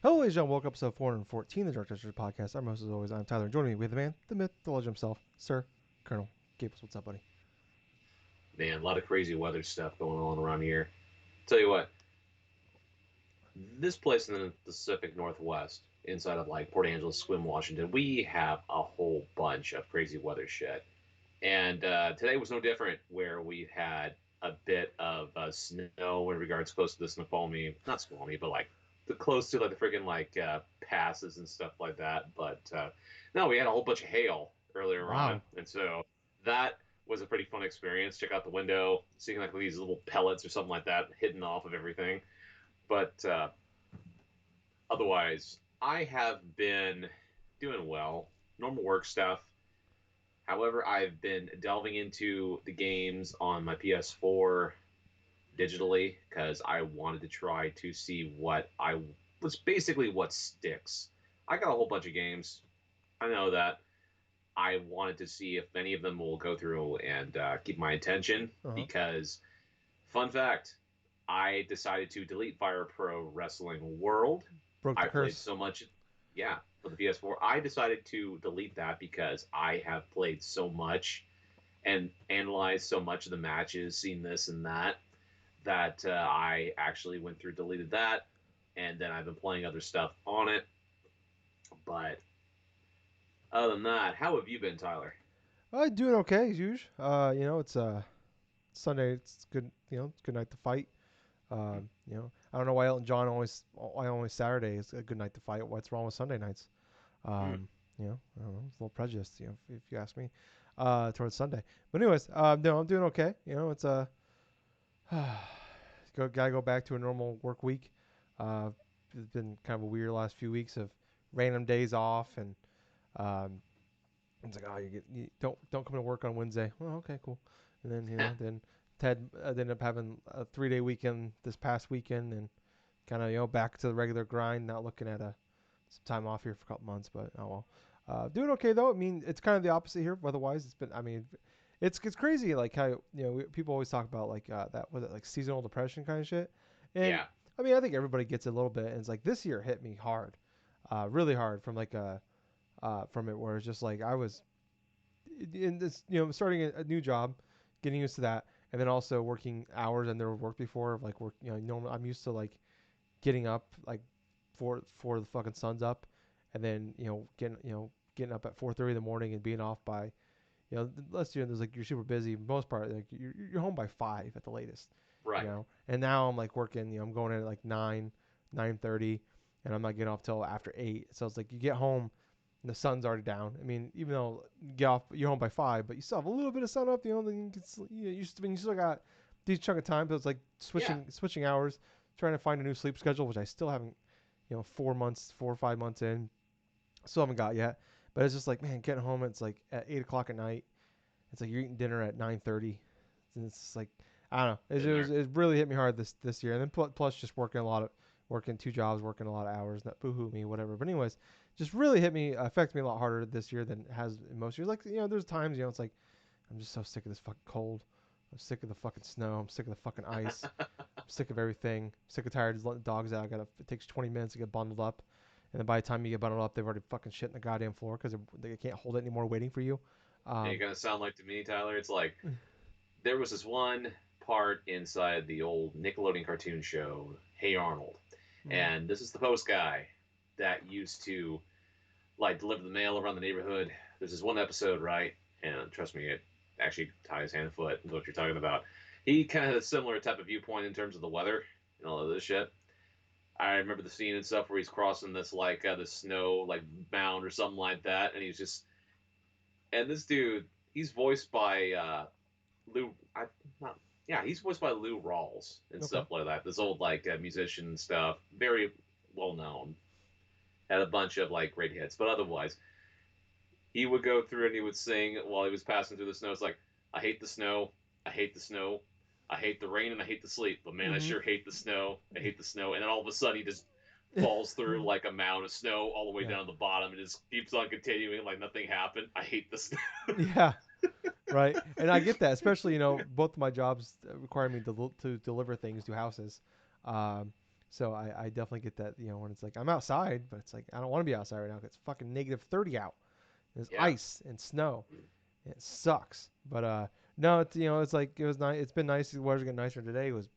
Hello, ladies and gentlemen. Welcome to episode 414 of the DrunkNerds podcast. I'm host, as always, I'm Tyler. And joining me, we have the man, the myth, the legend himself, Sir Colonel Gables. What's up, buddy? Man, a lot of crazy weather stuff going on around here. Tell you what, this place in the Pacific Northwest, inside of like Port Angeles, Swim, Washington, we have a whole bunch of crazy weather shit. And today was no different, where we had a bit of snow in regards close to the Snoqualmie, not Snoqualmie, but like the close to like the freaking like passes and stuff like that. But no, we had a whole bunch of hail earlier on, Wow. and so that was a pretty fun experience. Check out the window, seeing like these little pellets or something like that hidden off of everything. But otherwise, I have been doing well. Normal work stuff. However, I've been delving into the games on my PS4 digitally because I wanted to try to see what I was basically what sticks. I got a whole bunch of games. I know that. I wanted to see if any of them will go through and keep my attention Uh huh. because, fun fact, I decided to delete Fire Pro Wrestling World. Broke the I played curse. so much, yeah, for the PS4. I decided to delete that because I have played so much and analyzed so much of the matches, seen this and that, that I actually went through, deleted that, and then I've been playing other stuff on it. But other than that, how have you been, Tyler? Doing okay as usual. It's Sunday. It's good. It's good night to fight. I don't know why Elton John why only Saturday is a good night to fight. What's wrong with Sunday nights? Hmm. I don't know. It's a little prejudiced, if you ask me, towards Sunday. But anyways, no, I'm doing okay. It's gotta go back to a normal work week. Uh, it's been kind of a weird last few weeks of random days off, and um, it's like, oh, you don't come to work on Wednesday. Well, okay, cool. And then then Ted ended up having a 3 day weekend this past weekend, and kind of back to the regular grind. Not looking at some time off here for a couple months, but oh well. Doing okay though. I mean, it's kind of the opposite here. Otherwise, it's been. I mean, it's crazy like how people always talk about like that was it like seasonal depression kind of shit, and Yeah. I mean I think everybody gets it a little bit, and it's like this year hit me hard, really hard from like from it where it's just like I was in this starting a new job, getting used to that, and then also working hours I never worked before. Like work normal I'm used to like getting up like for the fucking sun's up, and then getting up at 4:30 in the morning and being off by last year there's like you're super busy. Most part, like you're home by 5 at the latest. Right. And now I'm like working. I'm going in at like 9:30, and I'm not getting off till after 8. So it's like you get home and the sun's already down. I mean, even though you get off, you're home by 5, but you still have a little bit of sun up. Then you can, you still got these chunk of time. So it's like Yeah. switching hours, trying to find a new sleep schedule, which I still haven't. 4 or 5 months in, still haven't got yet. But it's just like, man, getting home. It's like at 8 o'clock at night. It's like you're eating dinner at 9:30. And it's just like I don't know. Been there. It really hit me hard this year. And then plus just working 2 jobs, working a lot of hours. Not boohoo me, whatever. But anyways, just really affected me a lot harder this year than it has in most years. Like there's times it's like I'm just so sick of this fucking cold. I'm sick of the fucking snow. I'm sick of the fucking ice. I'm sick of everything. I'm sick of tired of letting dogs out. It takes 20 minutes to get bundled up, and then by the time you get bundled up, they've already fucking shit in the goddamn floor because they can't hold it anymore, waiting for you. And you're Um, gonna sound like to me, Tyler. It's like there was this one part inside the old Nickelodeon cartoon show, Hey Arnold, mm, and this is the post guy that used to like deliver the mail around the neighborhood. There's this one episode, right? And trust me, it actually ties hand and foot with what you're talking about. He kind of had a similar type of viewpoint in terms of the weather and all of this shit. I remember the scene and stuff where he's crossing this like the snow like mound or something like that, and he's just and this dude, he's voiced by Lou. I not yeah, he's voiced by Lou Rawls and okay. stuff like that. This old like musician and stuff, very well known. Had a bunch of like great hits, but otherwise, he would go through and he would sing while he was passing through the snow. It's like, I hate the snow, I hate the snow, I hate the rain, and I hate the sleet. But man, I Mm-hmm. sure hate the snow. I hate the snow. And then all of a sudden, he just falls through like a mound of snow all the way Yeah. down to the bottom and just keeps on continuing like nothing happened. I hate the snow. Yeah. Right. And I get that, especially both of my jobs require me to deliver things to houses. Um, So I definitely get that, when it's like I'm outside, but it's like I don't want to be outside right now 'cause it's fucking -30 out. There's Yeah. ice and snow. It sucks. But no, it's like it was nice. It's been nice. The weather's getting nicer today. It was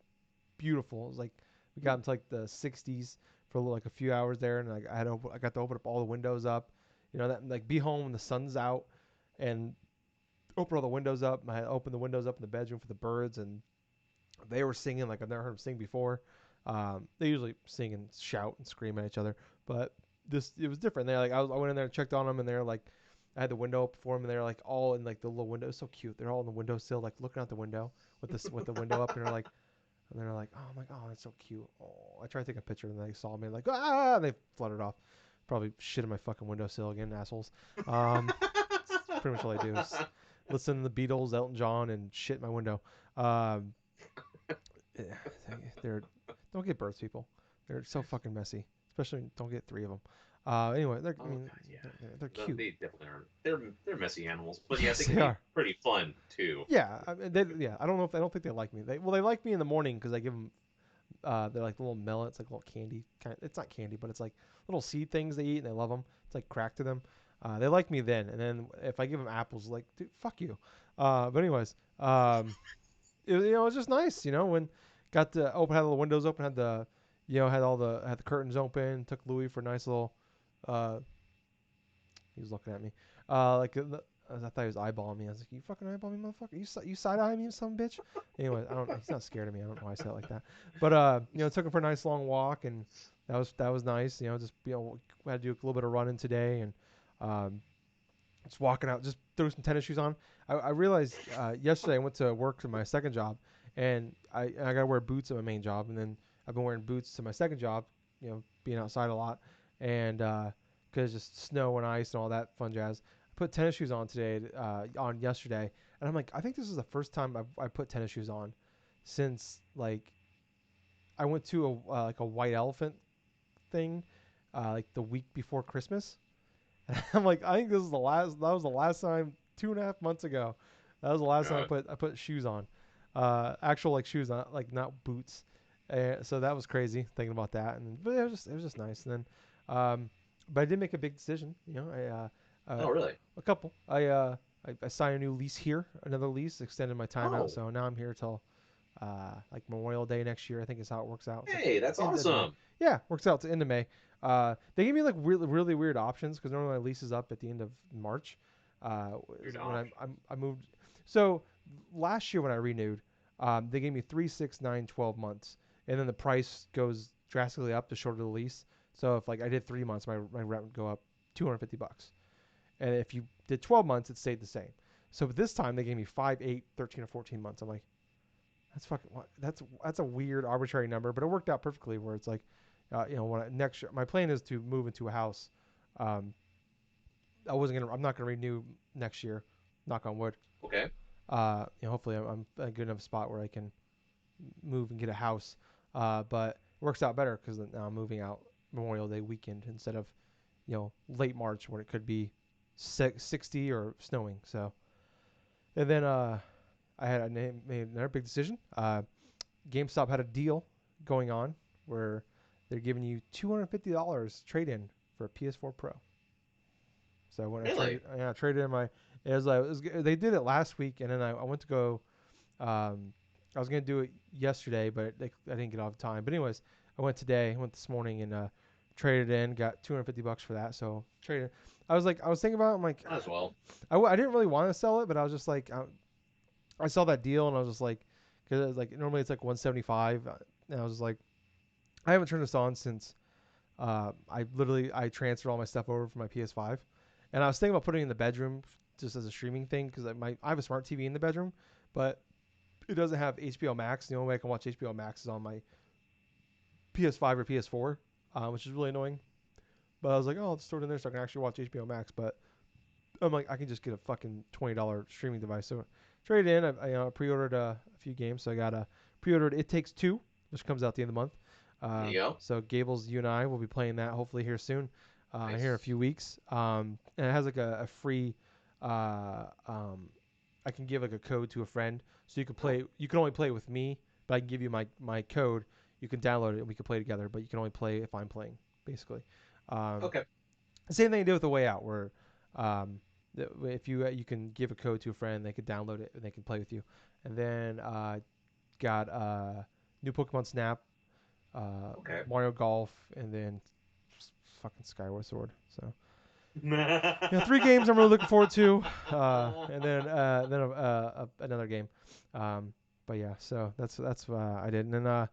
beautiful. It was like we got into like the 60s for like a few hours there, and like I got to open up all the windows up. That like be home when the sun's out, and open all the windows up. I opened the windows up in the bedroom for the birds, and they were singing like I've never heard them sing before. They usually sing and shout and scream at each other, but this it was different. They're like I went in there and checked on them, and they're like I had the window up for them, and they're like all in like the little window. It's so cute. They're all in the windowsill, like looking out the window with the window up, and they're like, oh my god, that's so cute. Oh, I tried to take a picture, and they saw me like and they fluttered off. Probably shit in my fucking windowsill again, assholes. That's pretty much all I do is listen to the Beatles, Elton John, and shit in my window. Um, eh, they're don't get birds, people. They're so fucking messy. Especially don't get three of them. Anyway, Oh God, yeah. they're No, cute. they definitely are. They're messy animals, but yeah, they Yes, can they be are. pretty fun too. Yeah, yeah. I don't think they like me. They like me in the morning because I give them. They're like little millets, like little candy. It's not candy, but it's like little seed things they eat, and they love them. It's like crack to them. They like me then, and then if I give them apples, like dude, fuck you. But anyways, it was just nice, when got the open, had all the windows open, had the, had the curtains open. Took Louis for a nice little. Uh, he was looking at me, I thought he was eyeballing me. I was like, "You fucking eyeball me, motherfucker! You side eye me, you son of a bitch." Anyway, I don't. He's not scared of me. I don't know why I said it like that. But took him for a nice long walk, and that was nice. Just we had to do a little bit of running today, and um, just walking out, just threw some tennis shoes on. I realized yesterday I went to work for my second job, and I got to wear boots at my main job, and then I've been wearing boots to my second job, being outside a lot, and because just snow and ice and all that fun jazz. I put tennis shoes on today, on yesterday, and I'm like, I think this is the first time I put tennis shoes on since like I went to like a white elephant thing, like the week before Christmas. I'm like, I think this is the last. That was the last time 2.5 months ago. That was the last time God. I put shoes on, actual like shoes, not boots. So that was crazy thinking about that, but it was just nice. And then, but I did make a big decision. Oh really? A couple. I signed a new lease here, another lease, extended my time out. Oh, So now I'm here till like Memorial Day next year. I think is how it works out. It's like hey, that's end of May. awesome. Yeah, works out to end of May. They gave me like really really weird options because normally my lease is up at the end of March. You're When not. I moved, so last year when I renewed, they gave me 3, 6, 9, 12 months, and then the price goes drastically up the shorter the lease. So if like I did 3 months, my rent would go up $250, and if you did 12 months, it stayed the same. So this time they gave me 5, 8, 13, or 14 months. I'm like, that's fucking that's a weird arbitrary number, but it worked out perfectly. Where it's like, next year my plan is to move into a house. Um, I'm not gonna renew next year. Knock on wood. Okay. Hopefully I'm a good enough spot where I can move and get a house. But it works out better because now I'm moving out Memorial Day weekend instead of, late March when it could be 60 or snowing. So, and then made another big decision. GameStop had a deal going on where they're giving you $250 trade in for a PS4 Pro. So when Really? I traded in my, they did it last week, and then I went to go. I was gonna do it yesterday, but I didn't get off time. But anyways, I went today. I went this morning and traded in. Got $250 for that. So traded. I was thinking about it. I'm like, Might as well. I didn't really want to sell it, but I was just like, I saw that deal and I was just like, because like normally it's like 175, and I was just like, I haven't turned this on since I transferred all my stuff over from my PS5, and I was thinking about putting it in the bedroom just as a streaming thing because I have a smart TV in the bedroom, but it doesn't have HBO Max. The only way I can watch HBO Max is on my PS5 or PS4, which is really annoying. But I was like, oh, I'll just throw it in there so I can actually watch HBO Max. But I'm like, I can just get a fucking $20 streaming device. So traded in. I pre-ordered a few games. So I got a pre-ordered It Takes Two, which comes out at the end of the month. There you go. So Gables, you and I will be playing that hopefully here soon, here in a Nice. few weeks. And it has like a free, uh, um, I can give like a code to a friend, so you can Oh, play. You can only play it with me, but I can give you my code. you can download it and we can play together, but you can only play if I'm playing, basically. Um, Okay. the same thing you do with the Way Out, where um, if you can give a code to a friend, they could download it and they can play with you. And then got new Pokemon Snap, Okay. Mario Golf, and then fucking Skyward Sword. So yeah, three Yeah. games I'm really looking forward to, and then another game. But yeah, so that's I did. And then kind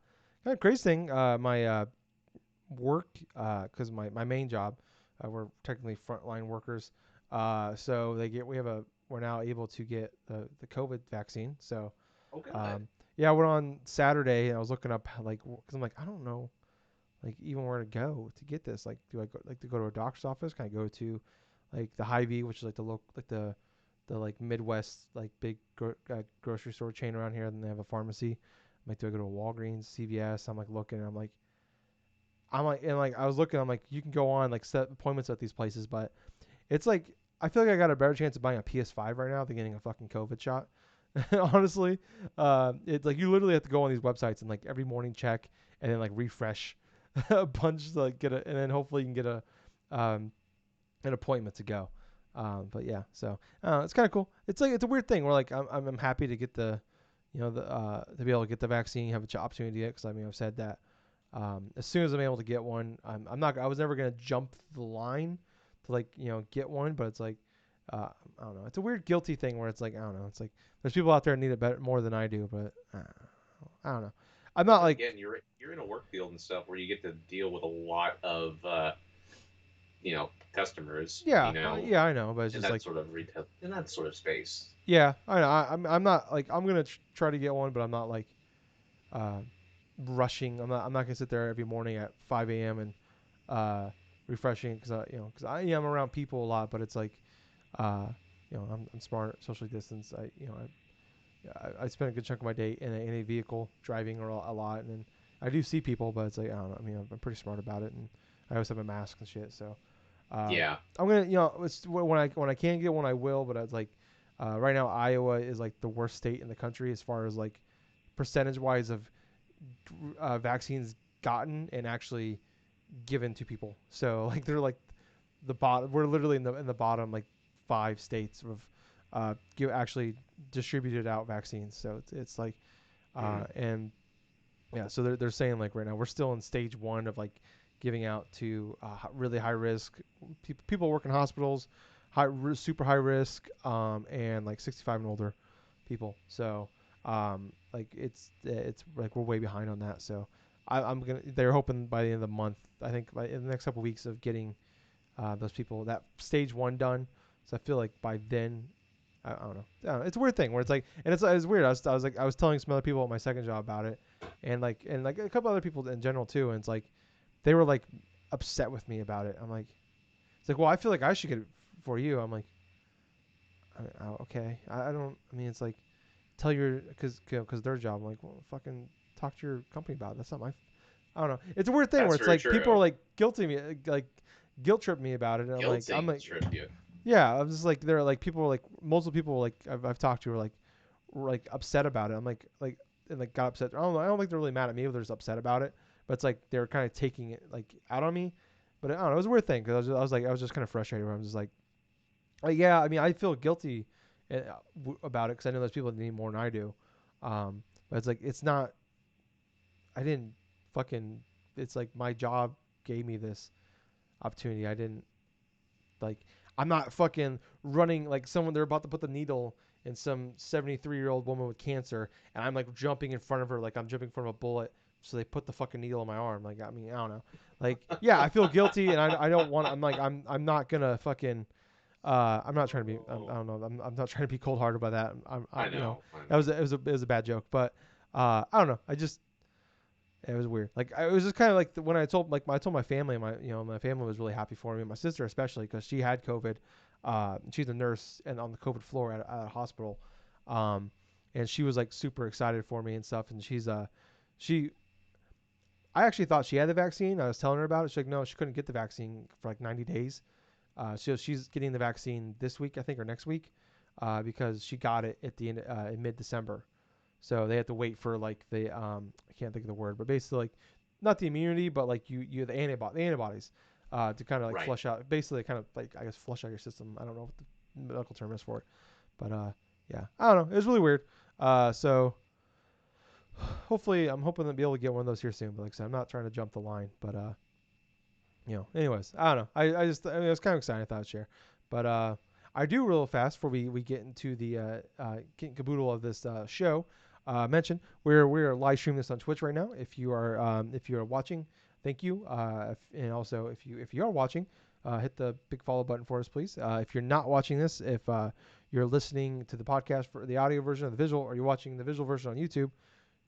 of crazy thing, my work, because my main job, we're technically frontline workers. So we're now able to get the COVID vaccine. So Oh, good. um, yeah, I went on Saturday and I was looking up like because I'm like I don't know like even where to go to get this. Like, do I go like to go to a doctor's office? Can I go to like the Hy-Vee, which is like the local like the like Midwest like big grocery store chain around here? Then they have a pharmacy. I'm like, do I go to a Walgreens, CVS? I'm like looking, and I was looking. I'm like, you can go on like set appointments at these places, but it's like I feel like I got a better chance of buying a PS5 right now than getting a fucking COVID shot. Honestly, it's like you literally have to go on these websites and like every morning check and then like refresh a bunch to like get a, and then hopefully you can get um, an appointment to go. But yeah, so it's kind of cool. It's like it's a weird thing where like I'm happy to get the, the to be able to get the vaccine, have an opportunity to get because I mean I've said that as soon as I'm able to get one, I'm not I was never gonna jump the line to like get one, but it's like I don't know. It's a weird guilty thing where it's like I don't know. It's like there's people out there that need it better more than I do, but I don't know. I'm But not then like again, you're in a work field and stuff where you get to deal with a lot of customers, yeah I know, but it's in just that like sort of retail, in that sort of space. yeah I know. I'm not like I'm gonna try to get one, but I'm not like uh, rushing. I'm not gonna sit there every morning at 5 a.m. and uh, refreshing because I am around people a lot, but it's like uh, I'm smart, socially distanced. I spend a good chunk of my day in a vehicle driving a lot, and then I do see people, but it's like I don't know. I mean, I'm pretty smart about it, and I always have a mask and shit. So Yeah. I'm gonna, it's when I can get one, I will. But it's like right now, Iowa is like the worst state in the country as far as like percentage wise of vaccines gotten and actually given to people. So like they're like the bottom. We're literally in the bottom like 5 states of give actually distributed out vaccines. So it's like Mm. and yeah. So they're saying like right now we're still in stage one of like giving out to really high risk people work in hospitals, super high risk, and like 65 and older people. So like it's like we're way behind on that. So I'm gonna. They're hoping by the end of the month. I think by in the next couple of weeks of getting those people that stage one done. So I feel like by then, I don't know. It's a weird thing where it's like, and it's weird. I was telling some other people at my second job about it, and like a couple other people in general too. And it's like they were like upset with me about it. I'm like, it's like, well, I feel like I should get it for you. I'm like, okay. I don't. I mean, it's like tell your because their job. I'm like, well, fucking talk to your company about it. That's not my. I don't know. It's a weird thing where That's it's very like people are true. like guilty me like guilt trip me about it, and I'm Guilty like tribute. yeah, I'm just like they're like people are like multiple people like I've talked to are like upset about it. I'm like and like got upset. I don't think they're really mad at me, but they're just upset about it. But it's like they're kind of taking it like out on me. But I don't know. It was a weird thing because I was just kind of frustrated. Where I'm just like yeah. I mean, I feel guilty about it because I know there's people that need more than I do. But it's like it's not. I didn't fucking. It's like my job gave me this opportunity. I didn't like I'm not fucking running like someone they're about to put the needle in some 73-year-old woman with cancer and I'm like jumping in front of her like I'm jumping in front of a bullet so they put the fucking needle in my arm like I mean I don't know like yeah I feel guilty and I don't want I'm not gonna fucking I'm not trying to be I Oh, don't know I'm not trying to be cold hearted by that I you know know. I that know. it was a bad joke but I don't know I just it was weird. Like it was just kind of like when I told my family, my family was really happy for me, my sister especially because she had COVID. She's a nurse and on the COVID floor at a hospital, um, and she was like super excited for me and stuff. And she I actually thought she had the vaccine. I was telling her about it. She's like, no, she couldn't get the vaccine for like 90 days. So she's getting the vaccine this week, I think, or next week, because she got it at the end in mid December. So they have to wait for like the I can't think of the word, but basically like not the immunity, but like you the antibodies to kind of like Right. flush out, basically kind of like I guess flush out your system. I don't know what the medical term is for it, but yeah, I don't know. It was really weird. So hopefully I'm hoping to be able to get one of those here soon. But like I said, I'm not trying to jump the line, but anyways, I don't know. I mean, I was kind of excited. I thought I'd share, but I do real fast before we get into the get caboodle of this show. Mention we're live streaming this on Twitch right now. If you are watching, thank you. And also if you are watching, hit the big follow button for us, please. If you're not watching this, if you're listening to the podcast for the audio version of the visual, or you're watching the visual version on YouTube,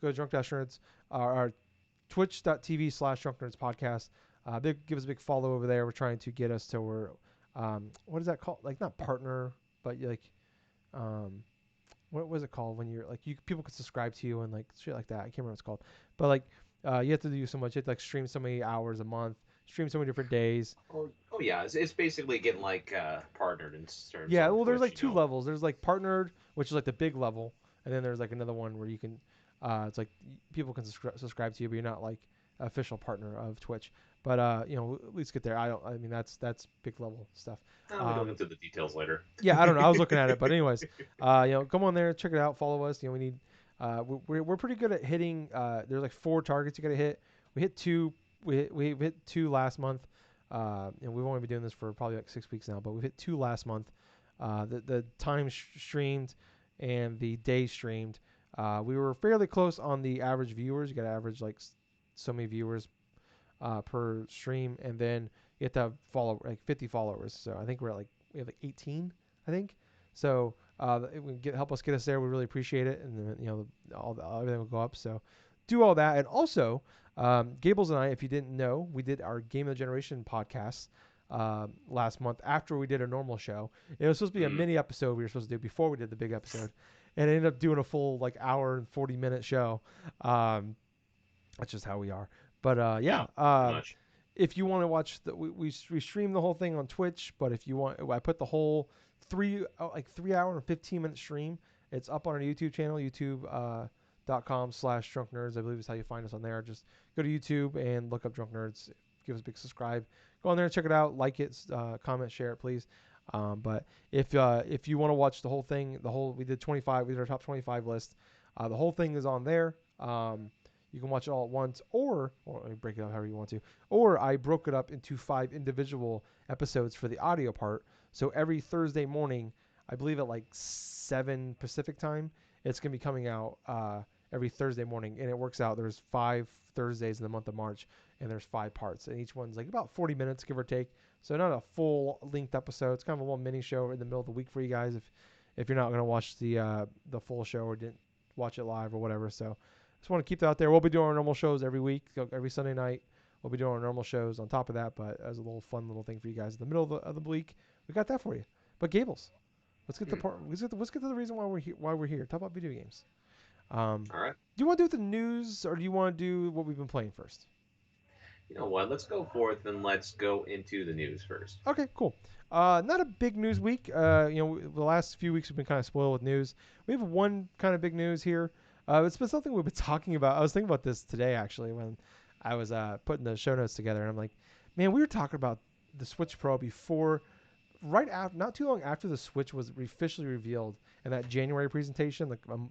go to Drunk-Nerds, our twitch.tv/Drunk Nerds podcast. Give us a big follow over there. We're trying to get us to where, what is that called? Like not partner, but like, um, what was it called when you're like people can subscribe to you and like shit like that. I can't remember what it's called, but like, you have to do so much. You have to like stream so many hours a month, stream so many different days. Oh yeah. It's basically getting like partnered in terms Yeah, on well, there's Twitch. like You two know. levels. There's like partnered, which is like the big level, and then there's like another one where you can, it's like people can subscribe to you, but you're not like official partner of Twitch. But at least get there. I don't. I mean, that's big level stuff. We can look Um, into the details later. yeah, I don't know. I was looking at it, but anyways, come on there, check it out, follow us. We need. We're pretty good at hitting. There's like 4 targets you got to hit. We hit 2. We hit 2 last month. And we've only been doing this for probably like 6 weeks now, but we've hit 2 last month. The time streamed and the day streamed. We were fairly close on the average viewers. You got to average like so many viewers per stream, and then you have to have like 50 followers. So I think we have like 18, I think. So it would help us get us there. We really appreciate it, and then everything will go up. So do all that, and also Gables and I, if you didn't know, we did our Game of the Generation podcast last month after we did a normal show. It was supposed to be a Mm. mini episode we were supposed to do before we did the big episode, and it ended up doing a full like hour and 40-minute show. That's just how we are. But Yeah. yeah, Pretty much. if you want to watch we stream the whole thing on Twitch. But if you want, I put the whole 3 hour and 15-minute stream. It's up on our YouTube channel, youtube.com/drunknerds. I believe is how you find us on there. Just go to YouTube and look up Drunk Nerds. Give us a big subscribe. Go on there and check it out. Like it, comment, share it, please. But if you want to watch the whole thing, we did 25. We did our top 25 list. The whole thing is on there. You can watch it all at once, or break it up however you want to. Or I broke it up into 5 individual episodes for the audio part. So every Thursday morning, I believe at like 7 Pacific time, it's going to be coming out every Thursday morning. And it works out. There's 5 Thursdays in the month of March, and there's 5 parts. And each one's like about 40 minutes, give or take. So not a full length episode. It's kind of a little mini show in the middle of the week for you guys if you're not going to watch the full show or didn't watch it live or whatever. So just want to keep that out there. We'll be doing our normal shows every week, every Sunday night. We'll be doing our normal shows on top of that, but as a little fun little thing for you guys in the middle of the week, we got that for you. But Gables, let's get the part. Let's get to the reason why we're here. Why we're here. Talk about video games. All right. Do you want to do with the news, or do you want to do what we've been playing first? You know what? Let's go forth and let's go into the news first. Okay, cool. Not a big news week. The last few weeks have been kind of spoiled with news. We have one kind of big news here. It's been something we've been talking about. I was thinking about this today actually when I was putting the show notes together, and I'm like, man, we were talking about the Switch Pro before, right after, not too long after the Switch was officially revealed in that January presentation,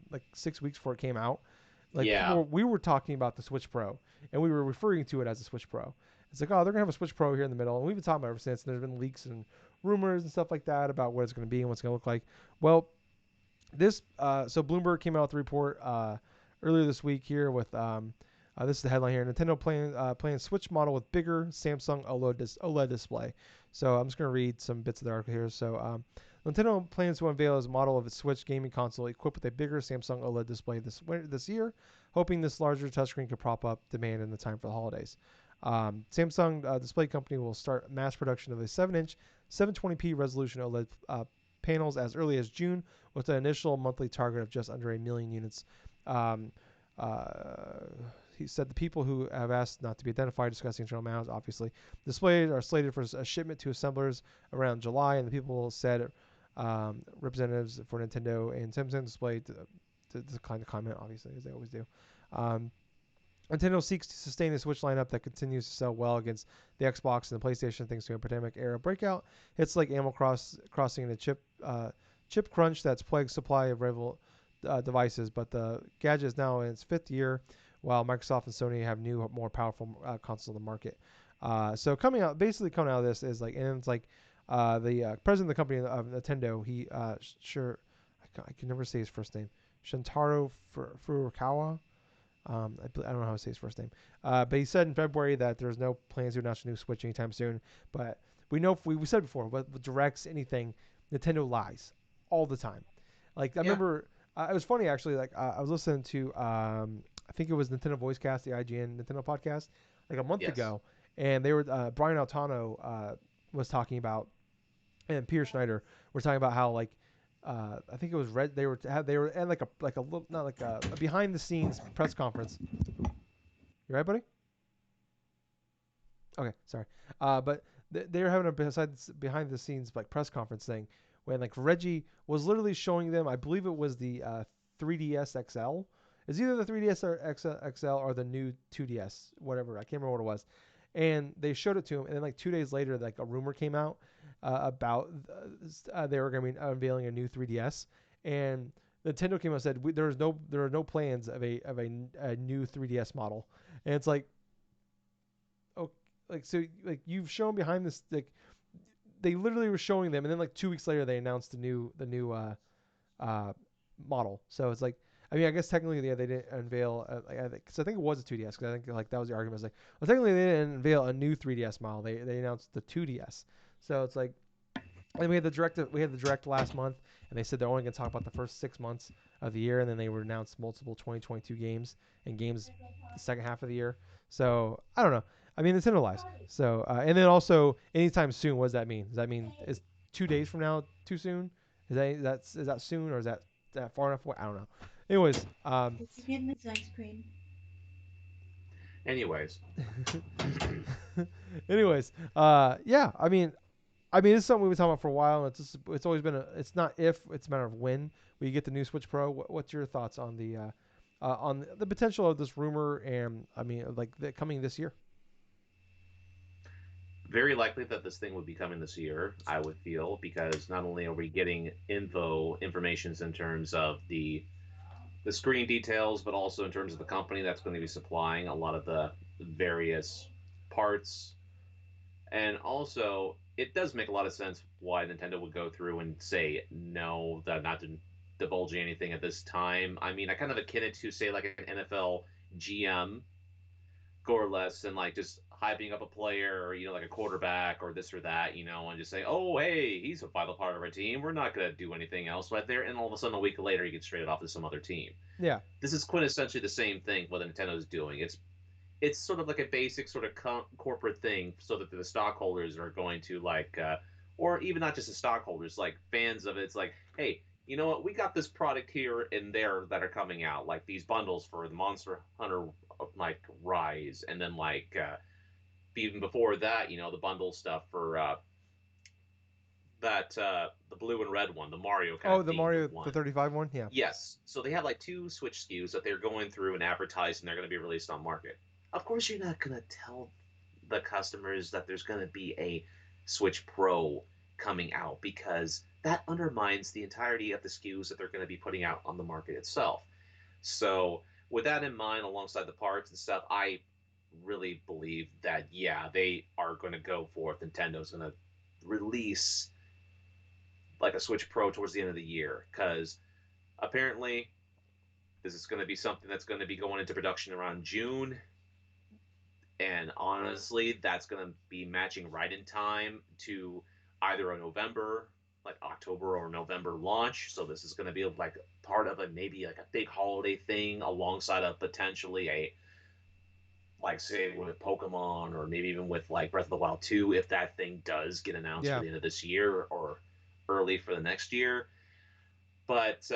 like 6 weeks before it came out. Like Yeah. we were talking about the Switch Pro, and we were referring to it as a Switch Pro. It's like, oh, they're gonna have a Switch Pro here in the middle, and we've been talking about it ever since. And there's been leaks and rumors and stuff like that about what it's going to be and what's going to look like. Well, so Bloomberg came out with a report earlier this week here with this is the headline here: Nintendo planning Switch model with bigger Samsung OLED display. So I'm just going to read some bits of the article here. So Nintendo plans to unveil its model of its Switch gaming console equipped with a bigger Samsung OLED display this year, hoping this larger touchscreen could prop up demand in the time for the holidays. Samsung Display Company will start mass production of a 7-inch 720p resolution OLED panels as early as June, with an initial monthly target of just under 1 million units. Um, he said the people who have asked not to be identified discussing internal amounts. Obviously, displays are slated for a shipment to assemblers around July, and the people said representatives for Nintendo and Samsung to decline to comment, obviously, as they always do. Um, Nintendo seeks to sustain a Switch lineup that continues to sell well against the Xbox and the PlayStation thanks to a pandemic era breakout. Hits like Crossing and a chip crunch that's plagued supply of rival devices, but the gadget is now in its fifth year, while Microsoft and Sony have new, more powerful consoles on the market. So coming out of this is like, and it's like the president of the company of Nintendo, he sure I can never say his first name, Shintaro Furukawa. I don't know how to say his first name. But he said in February that there's no plans to announce a new Switch anytime soon. But we know, we said before, with directs, anything, Nintendo lies all the time. Like, I Yeah. remember, it was funny actually. Like, I was listening to, I think it was Nintendo Voicecast, the IGN Nintendo podcast, like a month Yes. ago. And they were, Brian Altano was talking about, and Peter Schneider were talking about how, like, I think it was Red. They were in like a little, not like a behind the scenes press conference. You right, buddy? Okay, sorry. But they were having a behind the scenes like press conference thing when like Reggie was literally showing them. I believe it was the 3DS XL. It's either the 3DS or XL or the new 2DS, whatever. I can't remember what it was. And they showed it to him, and then like 2 days later, like a rumor came out about they were going to be unveiling a new 3DS, and Nintendo came out and said there are no plans of a new 3DS model, and it's like, oh, like, so like you've shown behind this, like they literally were showing them, and then like 2 weeks later they announced the new uh model. So it's like, I mean, I guess technically, yeah, they didn't unveil. Because I think it was a 2DS. Because I think like that was the argument. It's like, well, technically they didn't unveil a new 3DS model. They announced the 2DS. So it's like, and we had the direct last month, and they said they're only going to talk about the first 6 months of the year, and then they would announce multiple 2022 games and games the second half of the year. So I don't know. I mean, Nintendo lies. So and then also anytime soon. What does that mean? Does that mean is 2 days from now too soon? Is that soon, or is that far enough away? I don't know. Anyways, Did you get Miss Ice Cream? Anyways, anyways, yeah. I mean, it's something we've been talking about for a while. It's always been it's not if, it's a matter of when we get the new Switch Pro. What's your thoughts on the potential of this rumor, and I mean, like, coming this year? very likely that this thing would be coming this year, I would feel, because not only are we getting informations in terms of the screen details, but also in terms of the company that's going to be supplying a lot of the various parts. And also, it does make a lot of sense why Nintendo would go through and say no, that not to divulge anything at this time. I mean, I kind of akin it to, say, like an NFL GM, or less, and like just hyping up a player, or like a quarterback or this or that, and just say, oh, hey, he's a vital part of our team. We're not going to do anything else right there. And all of a sudden, a week later, he gets traded off to some other team. Yeah, This is quintessentially the same thing what Nintendo's doing. It's sort of like a basic sort of corporate thing, so that the stockholders are going to, like, or even not just the stockholders, like fans of it. It's like, hey, you know what? We got this product here and there that are coming out, like these bundles for the Monster Hunter, like, Rise, and then like even before that, the bundle stuff for that the blue and red one, the Mario kind oh, of the themed Mario, the one. 35 one. Yeah, Yes. So they have like two Switch SKUs that they're going through and advertising. They're going to be released on market. Of course, you're not going to tell the customers that there's going to be a Switch Pro coming out, because that undermines the entirety of the SKUs that they're going to be putting out on the market itself. So, with that in mind, alongside the parts and stuff, I really believe that, yeah, they are going to go forth. Nintendo's going to release like a Switch Pro towards the end of the year, because apparently this is going to be something that's going to be going into production around June. And honestly, that's going to be matching right in time to either a November, like October or November launch. So this is going to be like part of a, maybe like a big holiday thing, alongside of potentially a, like, say, with Pokemon, or maybe even with like Breath of the Wild 2, if that thing does get announced for yeah, the end of this year or early for the next year. But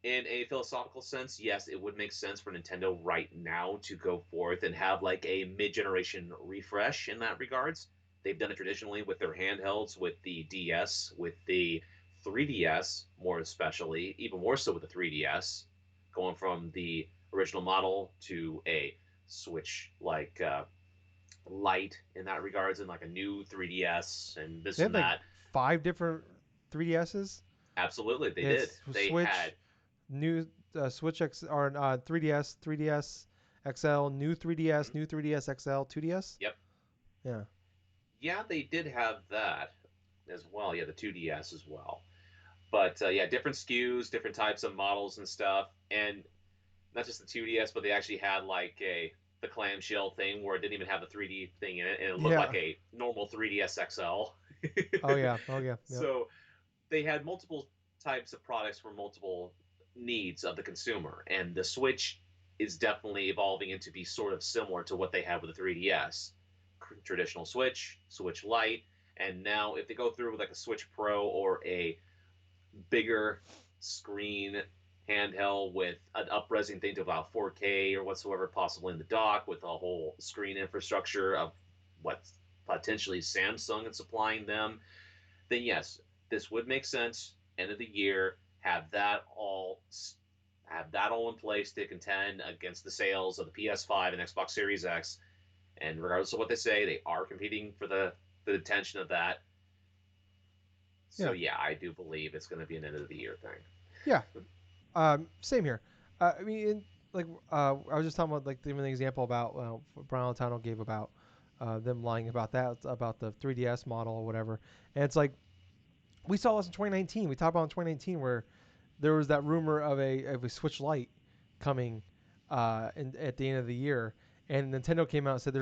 in a philosophical sense, yes, it would make sense for Nintendo right now to go forth and have like a mid-generation refresh in that regards. They've done it traditionally with their handhelds, with the DS, with the 3DS, more especially, even more so with the 3DS, going from the original model to a Switch like light in that regards, and like a new 3DS and They this had and like that. 5 different 3DSs. Absolutely, they They had did. They Switch, had new Switch X or 3DS, 3DS XL, new 3DS, mhm, new 3DS XL, 2DS. yep, Yeah, yeah, they did have that as well. Yeah, the 2DS as well. But yeah, different SKUs, different types of models and stuff, and not just the 2DS, but they actually had like a the clamshell thing where it didn't even have the 3D thing in it, and it looked like yeah. a normal 3DS XL. Oh yeah, oh yeah, yep. So they had multiple types of products for multiple needs of the consumer, and the Switch is definitely evolving into be sort of similar to what they had with the 3DS. Traditional Switch, Switch Lite, and now if they go through with like a Switch Pro or a bigger screen handheld with an upresing thing to about 4K or whatsoever possible in the dock with a whole screen infrastructure of what potentially Samsung is supplying them, then yes, this would make sense. End of the year, have that all in place to contend against the sales of the PS5 and Xbox Series X. And regardless of what they say, they are competing for the attention of that. So Yeah, yeah, I do believe it's going to be an end of the year thing. yeah. Same here. I mean, like I was just talking about like even the example about Brian Altano gave about them lying about that about the 3DS model or whatever, and it's like we saw this in 2019. We talked about in 2019 where there was that rumor of a Switch Lite coming at the end of the year, and Nintendo came out and said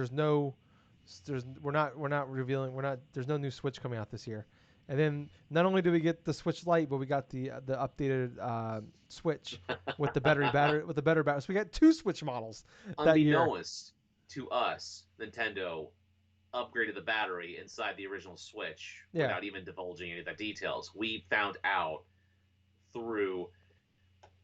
we're not revealing there's no new Switch coming out this year. And then not only do we get the Switch Lite, but we got the updated Switch with the battery with the better battery. So we got two Switch models that year. Unbeknownst to us, Nintendo upgraded the battery inside the original Switch Yeah, without even divulging any of the details. We found out through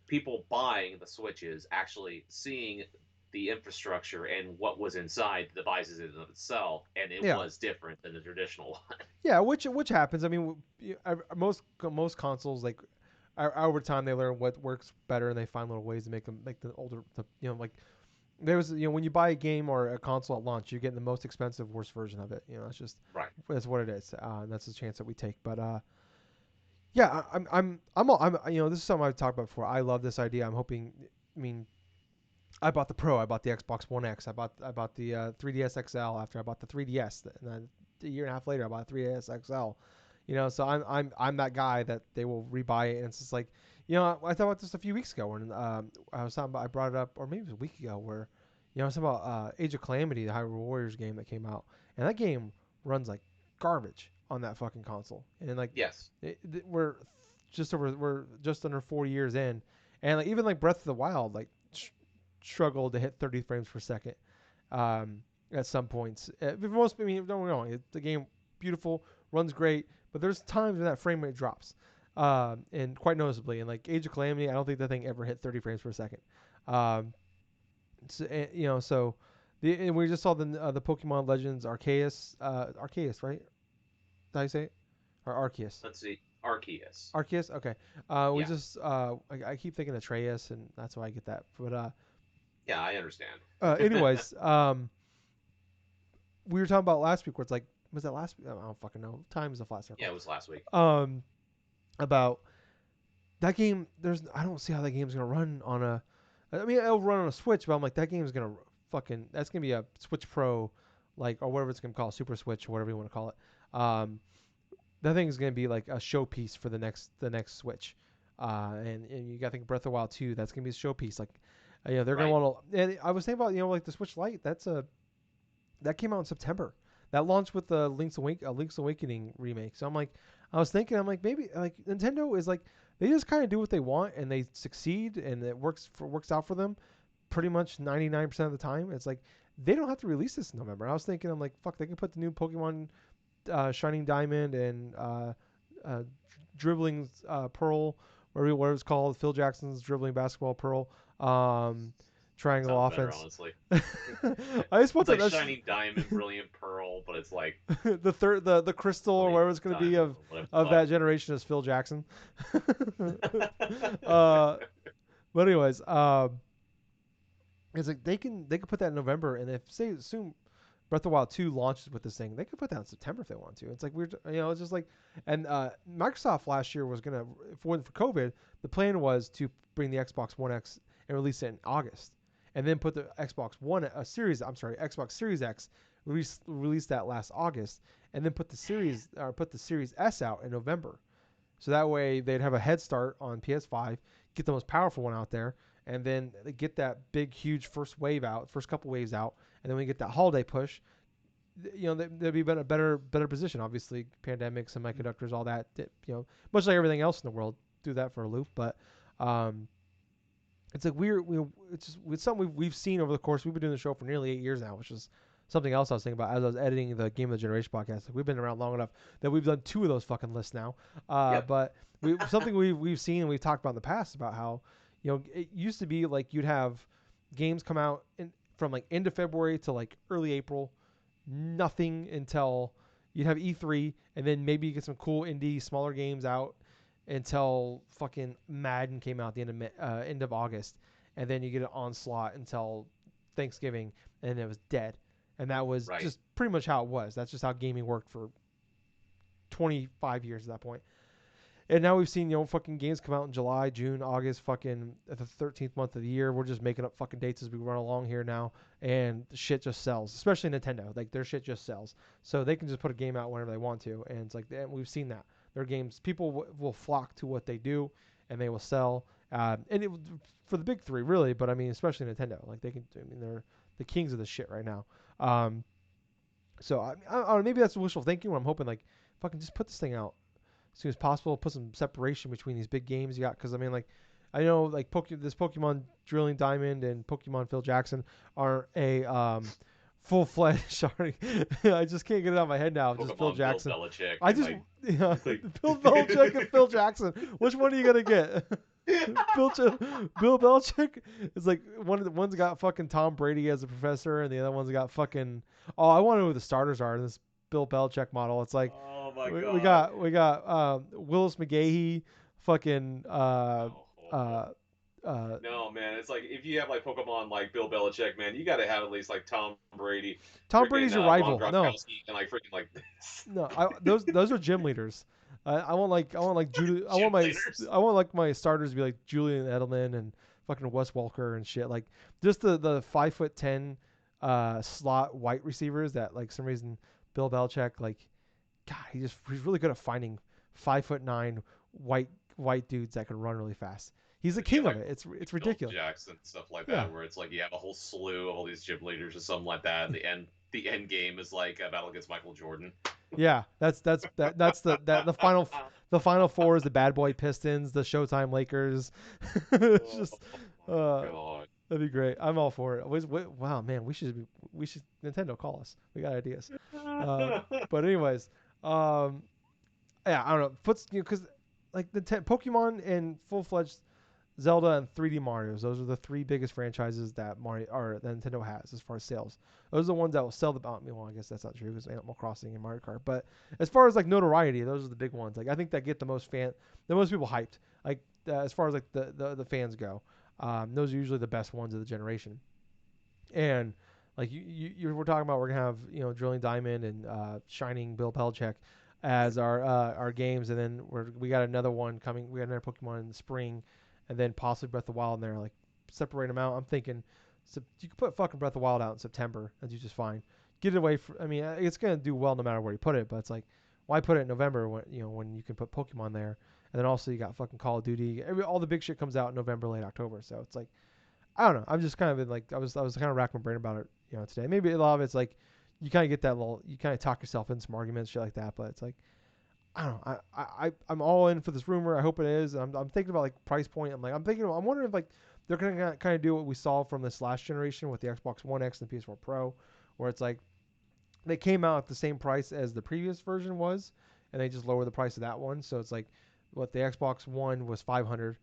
people buying the Switches, actually seeing the infrastructure and what was inside the devices in and of itself, and it yeah, was different than the traditional one. yeah. Which happens. I mean, most consoles like over time they learn what works better and they find little ways to make the older like there was when you buy a game or a console at launch, you're getting the most expensive, worst version of it. It's just Right. that's what it is. And that's the chance that we take. But yeah, this is something I've talked about before. I love this idea. I'm hoping. I mean, I bought the Pro. I bought the Xbox One X. I bought the 3DS XL after I bought the 3DS, and then a year and a half later I bought the 3DS XL. So I'm that guy that they will rebuy it, and it's just like, I thought about this a few weeks ago when I was talking about I brought it up, or maybe it was a week ago, where I was talking about Age of Calamity, the Hyrule Warriors game that came out, and that game runs like garbage on that fucking console, and like Yes. we're just under 4 years in, and like even like Breath of the Wild like struggled to hit 30 frames per second at some points. I mean, don't get me wrong, the game beautiful, runs great, but there's times when that frame rate drops, and quite noticeably. And like Age of Calamity, I don't think that thing ever hit 30 frames per second. Um, so and we just saw the Pokemon Legends Arceus, right? Did I say it? Or Arceus? Let's see. Arceus. Arceus. Okay. We Yeah. just I keep thinking Atreus, and that's why I get that. But Yeah, I understand. anyways, we were talking about last week where it's like, was that last week? I don't fucking know. Time is a flat Yeah, circle. it was last week. About that game. I don't see how that game's gonna run on a. I mean, it'll run on a Switch, but I'm like, that game's gonna that's gonna be a Switch Pro, like, or whatever it's gonna call, Super Switch or whatever you want to call it. That thing's gonna be like a showpiece for the next Switch. And you got to think Breath of the Wild 2. That's gonna be a showpiece. Like, they're gonna Right. want to. And I was thinking about like the Switch Lite. That came out in September. That launched with the Link's Awakening remake. So I was thinking, I'm like, maybe like Nintendo is like they just kind of do what they want and they succeed and it works out for them pretty much 99% of the time. It's like they don't have to release this in November. I was thinking, I'm like, fuck, they can put the new Pokemon Shining Diamond and uh, Dribbling Pearl, or whatever it's called, Phil Jackson's Dribbling Basketball Pearl. Um, triangle Sounds better, offense. honestly. I just want It's like that. shining diamond, brilliant pearl, but it's like The crystal or brilliant whatever it's going to be diamond, or whatever of the that generation is Phil Jackson. fuck. But anyways, it's like they can put that in November, and if say assume Breath of the Wild 2 launches with this thing, they could put that in September if they want to. It's like weird, it's just like, and Microsoft last year was gonna, if it wasn't for COVID, the plan was to bring the Xbox One X and release it in August, and then put the Xbox Series X, release that last August, and then put the Series S out in November. So that way they'd have a head start on PS5, get the most powerful one out there, and then get that big, huge first couple waves out, and then we get that holiday push. They'd be in a better position. Obviously, pandemic, semiconductors, all that. Much like everything else in the world, do that for a loop. But it's like it's something we've seen over the course. We've been doing the show for nearly 8 years now, which is something else I was thinking about as I was editing the Game of the Generation podcast. Like, we've been around long enough that we've done 2 of those fucking lists now. Yep. But something we've seen and we've talked about in the past about how it used to be like you'd have games come out from like end of February to like early April, nothing until you'd have E3, and then maybe you get some cool indie smaller games out until fucking Madden came out at the end of August, and then you get an onslaught until Thanksgiving, and it was dead. And that was Right. just pretty much how it was. That's just how gaming worked for 25 years at that point. And now we've seen, fucking games come out in July, June, August, fucking at the 13th month of the year. We're just making up fucking dates as we run along here now. And the shit just sells, especially Nintendo. Like, their shit just sells. So they can just put a game out whenever they want to. And it's like, and we've seen that. Their games, people will flock to what they do, and they will sell. For the big 3, really. But, I mean, especially Nintendo. Like, they're the kings of this shit right now. So, I don't know, maybe that's wishful thinking where I'm hoping, like, fucking just put this thing out as soon as possible. Put some separation between these big games you got, because I mean, like, I know like this Pokemon Drilling Diamond and Pokemon Phil Jackson are a full-fledged. Sorry, I just can't get it out of my head now. Pokemon Just Phil Jackson. Bill Belichick. I just like, Bill Belichick and Phil Jackson. Which one are you gonna get? Bill Belichick is like one's got fucking Tom Brady as a professor, and the other one's got fucking. Oh, I want to know who the starters are in this Bill Belichick model. It's like. oh my god. We got Willis McGahee, fucking no, man, it's like if you have like Pokemon like Bill Belichick, man, you got to have at least like Tom Brady. Tom Brady's your rival. Ron No, Gronkowski, and like freaking like this. no, those are gym leaders. I want like Julie. I want like my starters to be like Julian Edelman and fucking Wes Welker and shit. Like just the 5'10" slot white receivers that like some reason Bill Belichick like. God, he's really good at finding 5'9" white dudes that can run really fast. He's the king of it. It's ridiculous. Jackson stuff like Yeah. that, where it's like you have a whole slew of all these gym leaders or something like that. And the end game is like a battle against Michael Jordan. Yeah, that's the final 4 is the Bad Boy Pistons, the Showtime Lakers. It's just God. that'd be great. I'm all for it. Wow, man, we should Nintendo call us. We got ideas. But anyways, yeah, I don't know. Because like the Pokemon and full-fledged Zelda and 3D Mario's, those are the 3 biggest franchises that Nintendo has as far as sales. Those are the ones that will sell the. Well, I guess that's not true because Animal Crossing and Mario Kart. But as far as like notoriety, those are the big ones. Like I think that get the most people hyped. Like as far as like the fans go, those are usually the best ones of the generation. And like we're talking about, we're gonna have Drilling Diamond and Shining Bill Belichick as our games, and then we got another one coming. We got another Pokemon in the spring, and then possibly Breath of the Wild in there. Like separate them out. I'm thinking you could put fucking Breath of the Wild out in September. That's just fine. Get it away. I mean, it's gonna do well no matter where you put it. But it's like, why put it in November when you can put Pokemon there? And then also you got fucking Call of Duty. All the big shit comes out in November, late October. So it's like, I don't know. I'm just kind of been like, I was kind of racking my brain about it, today. Maybe a lot of it's like, you kind of get that you kind of talk yourself into some arguments, shit like that. But it's like, I don't know. I'm all in for this rumor. I hope it is. I'm thinking about like price point. I'm wondering if like they're gonna kind of do what we saw from this last generation with the Xbox One X and the PS4 Pro, where it's like they came out at the same price as the previous version was, and they just lower the price of that one. So it's like what the Xbox One was $500,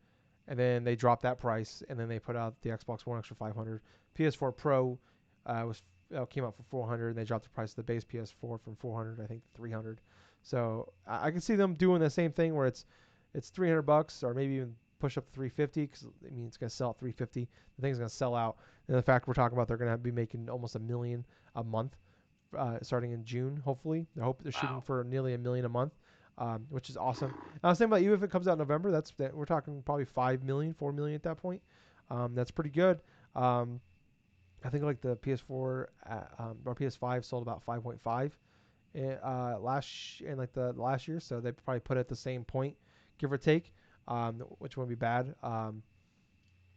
and then they dropped that price, and then they put out the Xbox One X for 500. PS4 Pro was came out for 400, and they dropped the price of the base PS4 from 400, I think, to 300. So I can see them doing the same thing where it's $300 or maybe even push up to 350 because I mean it's gonna sell at 350. The thing's gonna sell out, and the fact we're talking about they're gonna be making almost $1 million a month starting in June. Hopefully, they're shooting Wow. for nearly $1 million a month, which is awesome. And I was thinking about even if it comes out in November, we're talking probably 5 million, 4 million at that point. That's pretty good. Um, I think like the PS4 or PS5 sold about 5.5 in like the last year, so they probably put it at the same point, give or take, which wouldn't be bad. I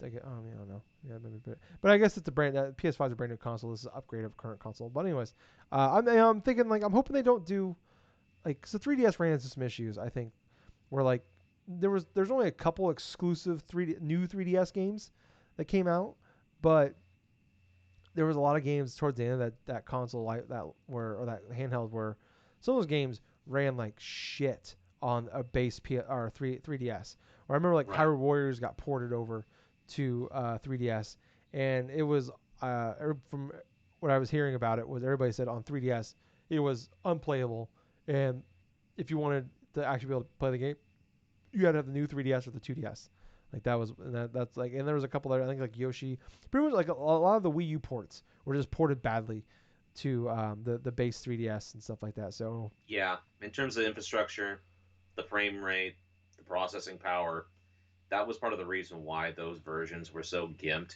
don't know. Yeah, maybe, but I guess it's a brand. PS5 is a brand new console. This is an upgrade of current console. But anyways, I'm thinking like I'm hoping they don't do like cause the 3DS ran into some issues. I think where like there's only a couple exclusive new 3DS games that came out, but there was a lot of games towards the end of that console that were or that handheld where some of those games ran like shit on a base or 3DS. Or I remember like Right. Hyrule Warriors got ported over to 3DS, and it was from what I was hearing about it was everybody said on 3DS it was unplayable, and if you wanted to actually be able to play the game, you had to have the new 3DS or the 2DS. Like that's like, and there was a couple there. I think like Yoshi, pretty much like a lot of the Wii U ports were just ported badly to the base 3DS and stuff like that. So Yeah, in terms of infrastructure, the frame rate, the processing power, that was part of the reason why those versions were so gimped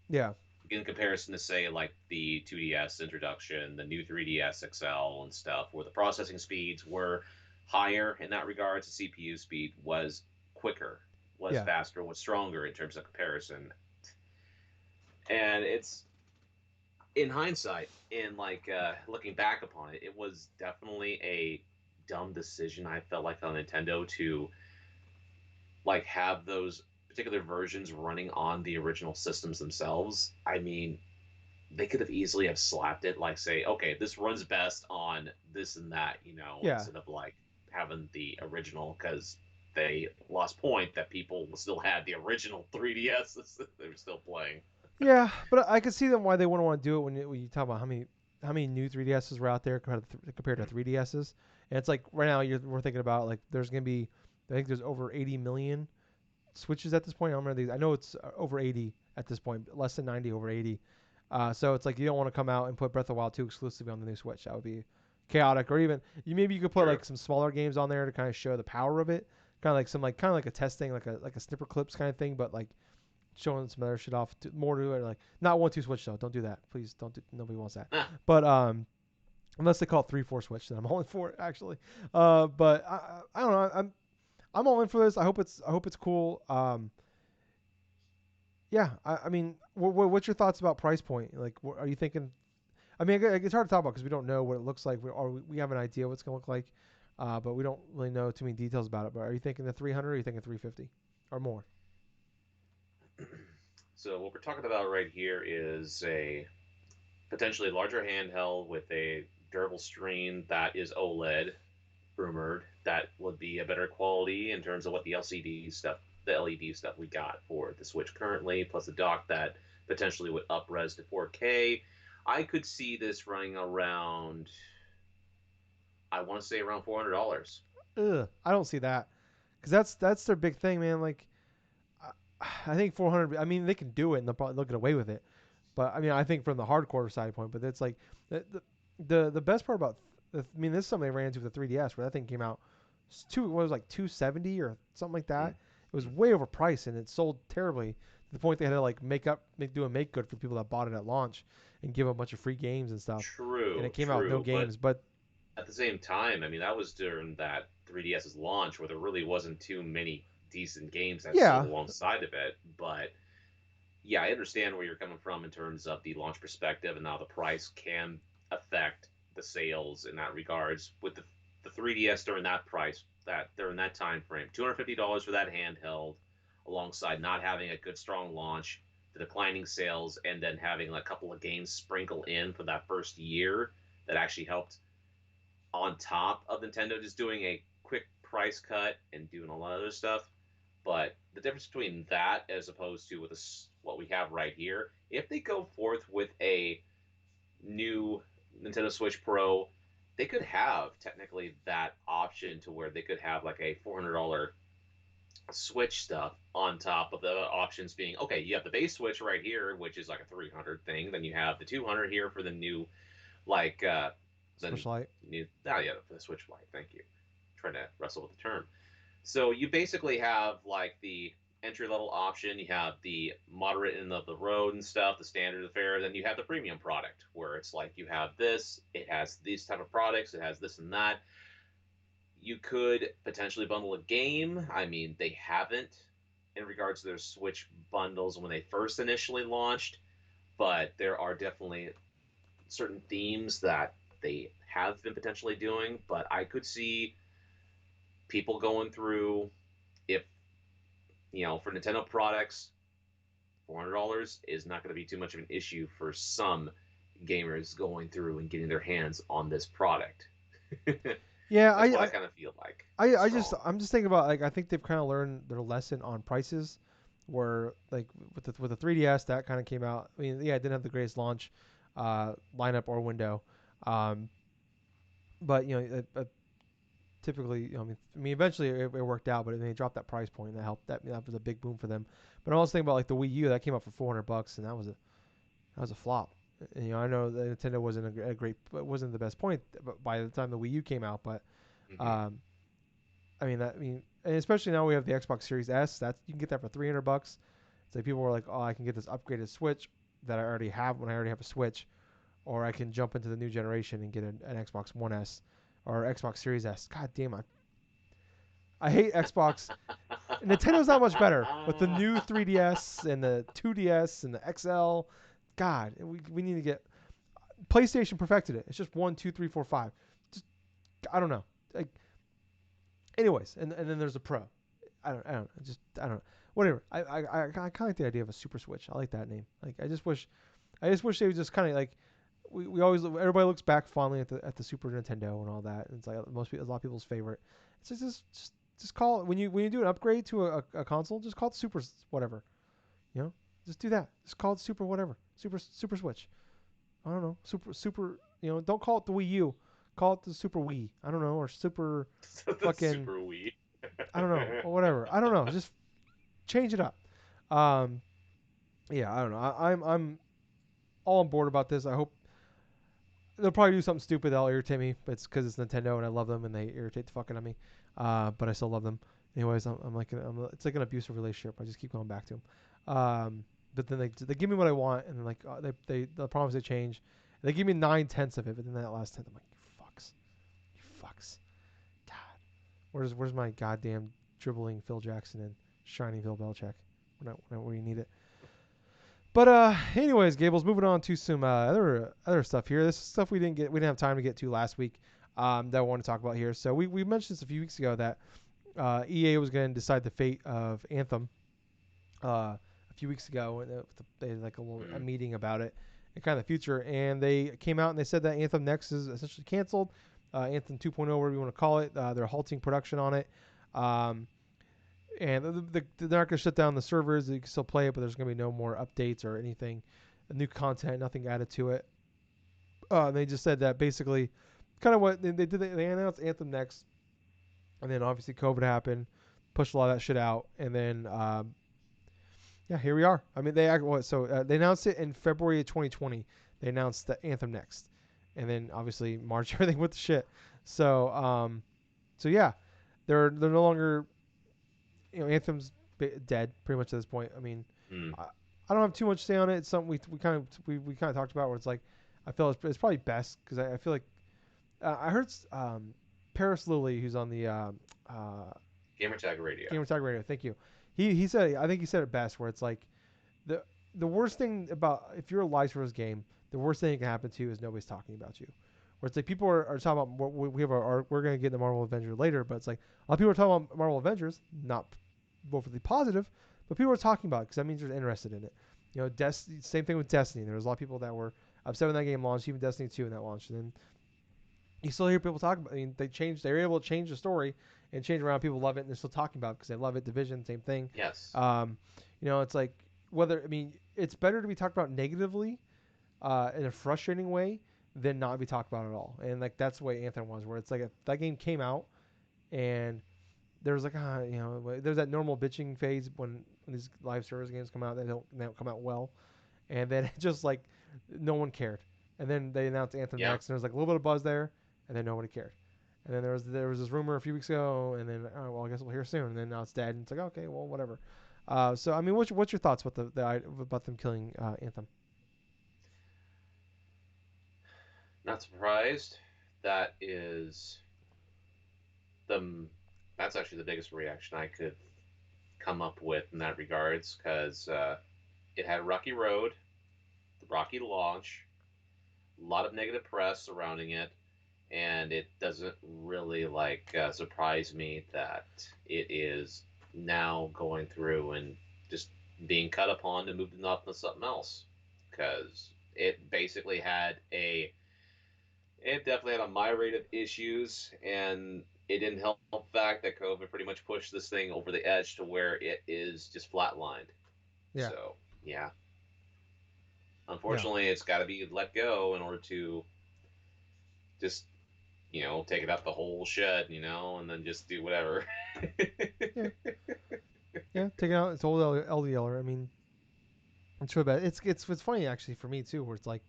yeah, in comparison to say like the 2DS introduction, the new 3DS XL and stuff, where the processing speeds were higher in that regards. The CPU speed was quicker, was yeah, faster, was stronger in terms of comparison. And it's in hindsight, in like looking back upon it, it was definitely a dumb decision. I felt like on Nintendo to like have those particular versions running on the original systems themselves. I mean, they could have easily have slapped it like say, okay, this runs best on this and that, yeah, instead of like having the original because they lost point that people still had the original 3DS that they were still playing. yeah. But I could see them why they wouldn't want to do it when you talk about how many new 3DSs were out there compared to 3DSs. And it's like right now we're thinking about like there's gonna be I think there's over 80 million switches at this point. I don't remember these. I know it's over 80 at this point, less than 90, over 80. So it's like you don't want to come out and put Breath of the Wild 2 exclusively on the new Switch. That would be chaotic. Or even maybe you could put True. like some smaller games on there to kind of show the power of it. Kind of like a testing, like a snipper clips kind of thing, but like showing some other shit off more to it. Like not 1-2 Switch though. Don't do that, please. Don't. Nobody wants that. Ah, But unless they call it 3-4 Switch, then I'm all in for it actually. But I don't know. I'm all in for this. I hope it's cool. Yeah, I mean, what's your thoughts about price point? Like, are you thinking? I mean, it's hard to talk about because we don't know what it looks like. We have an idea what it's gonna look like, but we don't really know too many details about it. But are you thinking the 300 or are you thinking 350 or more? so what we're talking about right here is a potentially larger handheld with a durable screen that is OLED, rumored that would be a better quality in terms of what the LED stuff we got for the Switch currently, plus a dock that potentially would up-res to 4K. I could see this running around, I want to say around $400. Ugh, I don't see that because that's their big thing, man. Like, I think 400. I mean, they can do it and they'll get away with it. But I mean, I think from the hardcore side point, but it's like the best part about I mean, this is something they ran into with the 3DS where that thing came out what was it, like 270 or something like that. It was way overpriced and it sold terribly to the point they had to like do a make good for people that bought it at launch and give them a bunch of free games and stuff. And it True, came out with no true, but games, but at the same time, I mean, that was during that 3DS's launch where there really wasn't too many decent games that sold yeah, alongside of it. But yeah, I understand where you're coming from in terms of the launch perspective and how the price can affect the sales in that regards. With the 3DS during that price, that during that time frame, $250 for that handheld, alongside not having a good strong launch, the declining sales, and then having a couple of games sprinkle in for that first year that actually helped on top of Nintendo just doing a quick price cut and doing a lot of other stuff. But the difference between that as opposed to with what we have right here, if they go forth with a new Nintendo Switch Pro, they could have technically that option to where they could have like a $400 Switch stuff on top of the options being okay. You have the base Switch right here, which is like a 300 thing. Then you have the 200 here for the new like Switch then Lite. yeah, for the Switch Lite. Thank you. Trying to wrestle with the term. So you basically have like the entry level option, you have the moderate end of the road and stuff, the standard affair, then you have the premium product where it's like you have this, it has these type of products, it has this and that. You could potentially bundle a game. I mean, they haven't in regards to their Switch bundles when they first initially launched, but there are definitely certain themes that they have been potentially doing. But I could see people going through if for Nintendo products, $400 is not going to be too much of an issue for some gamers going through and getting their hands on this product. Yeah, That's what I kind of feel like. I'm just thinking about like I think they've kind of learned their lesson on prices, where like with the 3DS that kind of came out. I mean, yeah, it didn't have the greatest launch lineup or window, um, but typically I mean eventually it worked out, but they dropped that price point and that helped. That was a big boom for them. But I'm also thinking about like the Wii U that came out for $400 and that was a flop. And, I know that Nintendo wasn't a great, wasn't the best point by the time the Wii U came out, but Mm-hmm. um, and especially now we have the Xbox Series S. That you can get that for $300. It's like people were like, oh, I can get this upgraded Switch that I already have when I already have a Switch, or I can jump into the new generation and get an Xbox One S or Xbox Series S. God damn, I hate Xbox. Nintendo's not much better, but the new 3DS and the 2DS and the XL, God, we need to get PlayStation perfected it. It's just 1, 2, 3, 4, 5. Just I don't know. Like, anyways, and then there's a Pro. I don't know. Whatever. I kind of like the idea of a Super Switch. I like that name. Like I just wish they would just kind of like we always everybody looks back fondly at the Super Nintendo and all that. And it's like a lot of people's favorite. It's just call it when you do an upgrade to a console, just call it Super whatever. You know, just do that. Just call it Super whatever. Super Switch. I don't know. Super. Don't call it the Wii U. Call it the Super Wii. I don't know, or Super The fucking. Super Wii. I don't know, or whatever. I don't know. Just change it up. Um, yeah, I don't know. I'm all on board about this. I hope they'll probably do something stupid that'll irritate me. But it's because it's Nintendo and I love them and they irritate the fucking out of me. But I still love them. Anyways, it's like an abusive relationship. I just keep going back to them. But then they give me what I want and then like the promise they change. They give me 9/10 of it, but then that last tenth, I'm like, you fucks. God, where's my goddamn dribbling Phil Jackson and shiny Bill Belichick? Where you need it. But anyways, Gables, moving on to some other stuff here. This is stuff we didn't have time to get to last week. That I want to talk about here. So we mentioned this a few weeks ago that EA was going to decide the fate of Anthem. A few weeks ago, and they had like a meeting about it and kind of the future. And they came out and they said that Anthem Next is essentially canceled. Anthem 2.0, whatever you want to call it. They're halting production on it. Um, and they're not going to shut down the servers. You can still play it, but there's going to be no more updates or anything, new content, nothing added to it. They just said that basically, kind of what they did. They announced Anthem Next, and then obviously COVID happened, pushed a lot of that shit out, and then yeah, here we are. I mean, they announced it in February of 2020. They announced the Anthem Next, and then obviously March everything went to shit. So yeah, they're no longer Anthem's dead pretty much at this point. I mean, Mm. I don't have too much to say on it. It's something we kind of talked about where it's like I feel it's probably best because I feel like I heard Paris Lilly, who's on the Gamertag Radio. Gamertag Radio. Thank you. He said I think he said it best where it's like the the worst thing about if you're a live service game, the worst thing that can happen to you is nobody's talking about you. Where it's like people are talking about we have we're gonna get the Marvel Avengers later, but it's like a lot of people are talking about Marvel Avengers, not overly positive, but people are talking about it because that means they're interested in it. Same thing with Destiny. There was a lot of people that were upset when that game launched, even Destiny 2 when that launched, and then you still hear people talk about. I mean, they were able to change the story and change around. People love it and they're still talking about it because they love it. Division, same thing. Yes. It's like it's better to be talked about negatively in a frustrating way than not be talked about at all. And like that's the way Anthem was, where it's like that game came out and there was like there's that normal bitching phase when these live service games come out, they don't come out well, and then it just like no one cared. And then they announced Anthem Yeah. Next, and there was like a little bit of buzz there, and then nobody cared. And then there was this rumor a few weeks ago, and then I guess we'll hear soon. And then now it's dead, and it's like okay, well whatever. So I mean, what's your thoughts about about them killing Anthem? Not surprised. That is the that's actually the biggest reaction I could come up with in that regards because it had a rocky road, the rocky launch, a lot of negative press surrounding it, and it doesn't really surprise me that it is now going through and just being cut upon and moved off to something else because it definitely had a myriad of issues, and it didn't help the fact that COVID pretty much pushed this thing over the edge to where it is just flatlined. Yeah, So, yeah. yeah, Unfortunately, it's got to be let go in order to just, take it out the whole shed, and then just do whatever. yeah, yeah. Take it out. It's old LDLer. I mean, it's really bad. It's funny actually for me too, where it's like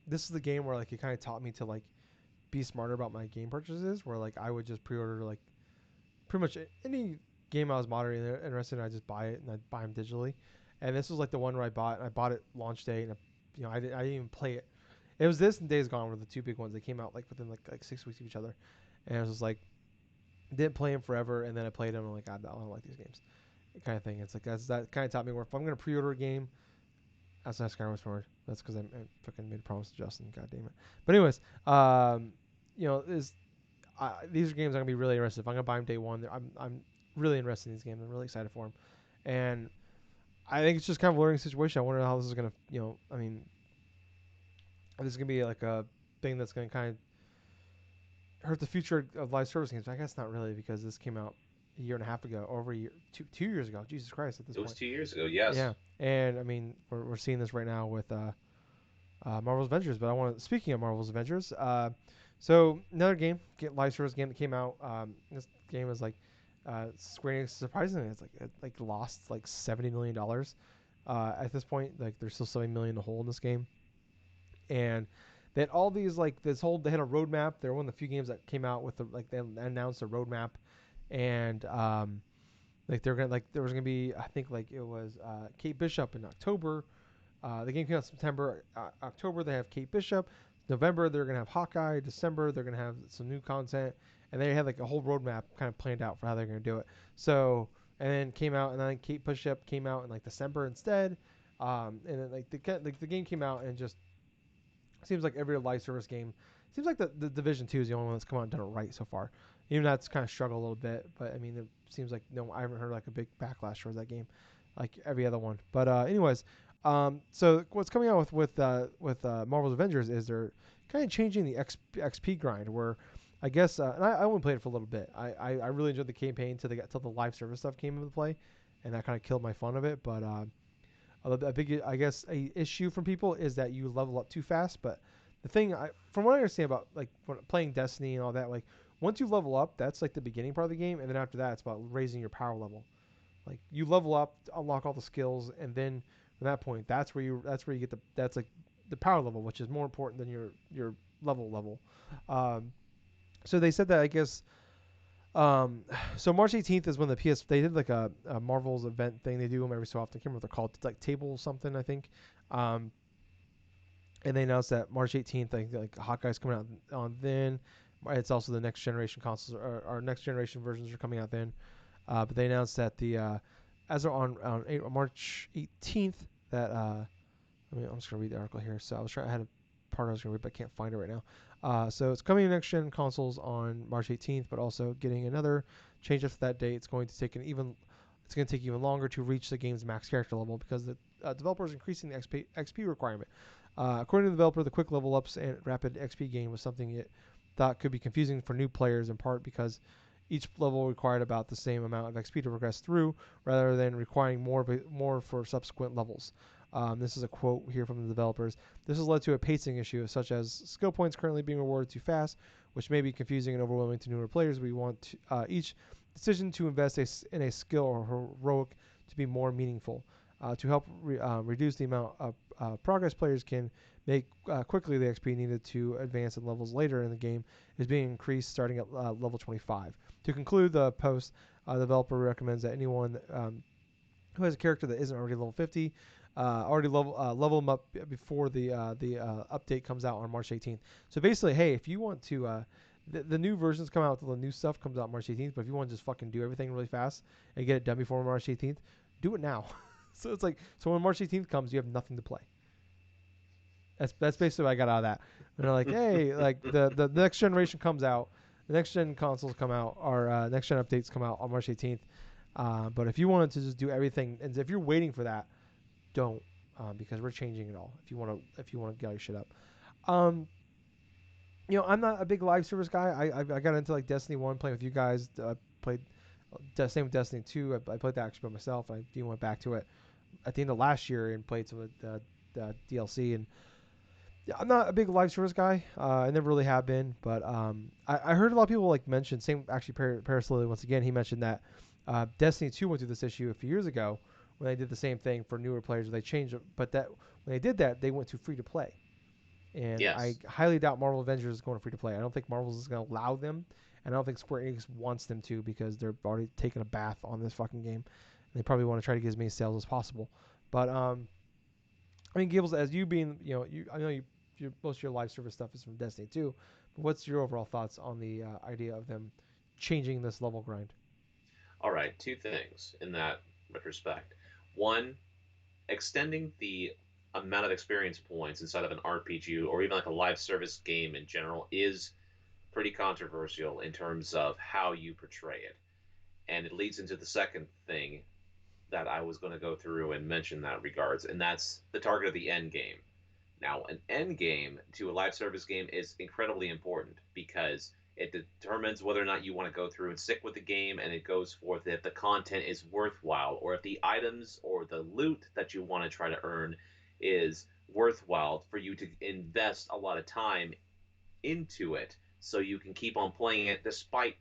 this is the game where like it kind of taught me to like be smarter about my game purchases. Where like I would just pre-order like pretty much any game I was moderately interested in. I just buy it and I buy them digitally. And this was like the one where I bought it launch day, and I didn't even play it. It was this and Days Gone were the two big ones. They came out like within like 6 weeks of each other, and I was just like didn't play them forever, and then I played them and I'm like I don't like these games, kind of thing. It's like that kind of taught me where if I'm gonna pre-order a game, that's not Skyward Sword. That's because I fucking made a promise to Justin. God damn it. But anyways, is these are games I'm gonna be really interested. If I'm gonna buy them day one, I'm really interested in these games. I'm really excited for them, and I think it's just kind of a learning situation. I wonder how this is gonna, I mean, this is gonna be like a thing that's gonna kind of hurt the future of live service games. I guess not really because this came out a year and a half ago, or over a year, 2 years ago. Jesus Christ, at this It was point. 2 years ago, yes. Yeah, and I mean we're seeing this right now with Marvel's Avengers. But speaking of Marvel's Avengers, so another live service game that came out. This game is like Square Enix, surprisingly, it's like it lost like $70 million at this point. Like there's still $70 million in the hole in this game, and they had all these like they had a roadmap. They're one of the few games that came out with they announced a roadmap, and like they're gonna like there was gonna be I think like it was Kate Bishop in October. The game came out in September. October they have Kate Bishop. November they're gonna have Hawkeye. December they're gonna have some new content, and they had like a whole roadmap kind of planned out for how they're gonna do it. So and then came out, and then Kate Bishop came out in like December instead. And then like the game came out and just seems like every live service game. Seems like the Division 2 is the only one that's come out and done it right so far. Even that's kind of struggled a little bit, but I mean it seems like no, I haven't heard like a big backlash towards that game, like every other one. But anyways, so what's coming out with Marvel's Avengers is they're kind of changing the XP grind where I guess and I only played it for a little bit. I really enjoyed the campaign till the live service stuff came into play, and that kind of killed my fun of it. But a big I guess a issue from people is that you level up too fast. But the thing from what I understand about like playing Destiny and all that, like once you level up, that's like the beginning part of the game, and then after that, it's about raising your power level. Like you level up, unlock all the skills, and then from that point, that's where you get that's like the power level, which is more important than your level. So they said that I guess. So March 18th is when they did like a Marvel's event thing. They do them every so often. I can't remember what they're called. It's like table something I think. Um, and they announced that March 18th, like Hawkeye's coming out on then. It's also the next generation consoles or next generation versions are coming out then. But they announced that as of on March 18th that I'm just gonna read the article here. So I had a part I was gonna read, but I can't find it right now. So it's coming to next gen consoles on March 18th, but also getting another change after that date. It's going to take even longer to reach the game's max character level because the developer is increasing the XP requirement. According to the developer, the quick level ups and rapid XP gain was something it thought could be confusing for new players, in part because Each level required about the same amount of XP to progress through, rather than requiring more for subsequent levels. This is a quote here from the developers. This has led to a pacing issue, such as skill points currently being rewarded too fast, which may be confusing and overwhelming to newer players. We want each decision to invest in a skill or heroic to be more meaningful. To help reduce the amount of progress players can make quickly, the XP needed to advance in levels later in the game is being increased starting at level 25. To conclude the post, the developer recommends that anyone who has a character that isn't already level 50 already level them up before the update comes out on March 18th. So basically, hey, if you want to, the new versions come out, the new stuff comes out March 18th. But if you want to just fucking do everything really fast and get it done before March 18th, do it now. So it's like, so when March 18th comes, you have nothing to play. That's basically what I got out of that. And they're like, hey, like the next generation comes out, the next gen consoles come out, or next gen updates come out on March 18th. But if you wanted to just do everything, and if you're waiting for that, don't, because we're changing it all. If you want to get your shit up, I'm not a big live service guy. I got into like Destiny 1 playing with you guys. Played same with Destiny 2. I played that actually by myself. I even went back to it at the end of last year and played some of the DLC. And yeah, I'm not a big live service guy. I never really have been. But I heard a lot of people like mention, same actually Paris Lily once again. He mentioned that Destiny 2 went through this issue a few years ago when they did the same thing for newer players. They changed it, but that when they did that, they went to free to play. And I Yes. highly doubt Marvel Avengers is going to free to play. I don't think Marvel is going to allow them, and I don't think Square Enix wants them to, because they're already taking a bath on this fucking game. They probably want to try to get as many sales as possible. But I mean, Gables, as you being, I know most of your live service stuff is from Destiny 2, but what's your overall thoughts on the idea of them changing this level grind? All right, two things in that retrospect. One, extending the amount of experience points inside of an RPG or even like a live service game in general is pretty controversial in terms of how you portray it. And it leads into the second thing that I was going to go through and mention that regards, and that's the target of the end game. Now, an end game to a live service game is incredibly important because it determines whether or not you want to go through and stick with the game, and it goes forth if the content is worthwhile or if the items or the loot that you want to try to earn is worthwhile for you to invest a lot of time into it so you can keep on playing it despite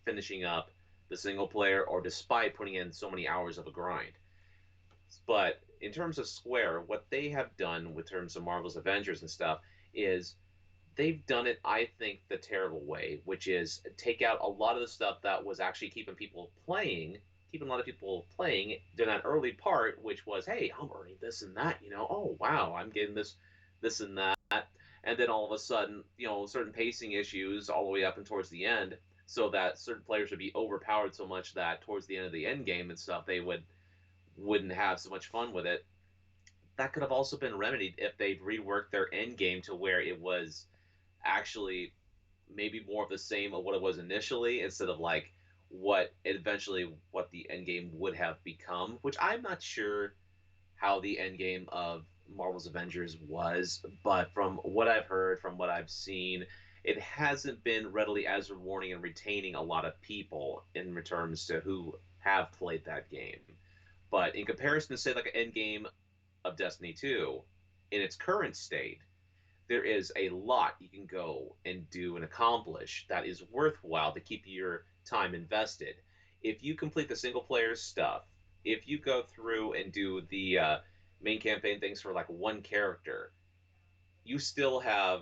finishing up the single player or despite putting in so many hours of a grind. But in terms of Square, what they have done with terms of Marvel's Avengers and stuff is they've done it, I think, the terrible way, which is take out a lot of the stuff that was actually keeping a lot of people playing during that early part, which was, hey, I'm earning this and that, oh wow, I'm getting this and that, and then all of a sudden, certain pacing issues all the way up and towards the end, so that certain players would be overpowered so much that towards the end of the end game and stuff, they wouldn't have so much fun with it. That could have also been remedied if they'd reworked their end game to where it was actually maybe more of the same of what it was initially instead of like what the end game would have become, which I'm not sure how the end game of Marvel's Avengers was, but from what I've heard, from what I've seen, it hasn't been readily as rewarding and retaining a lot of people in terms to who have played that game. But in comparison to say like an end game of Destiny 2, in its current state, there is a lot you can go and do and accomplish that is worthwhile to keep your time invested. If you complete the single player stuff, if you go through and do the main campaign things for like one character, you still have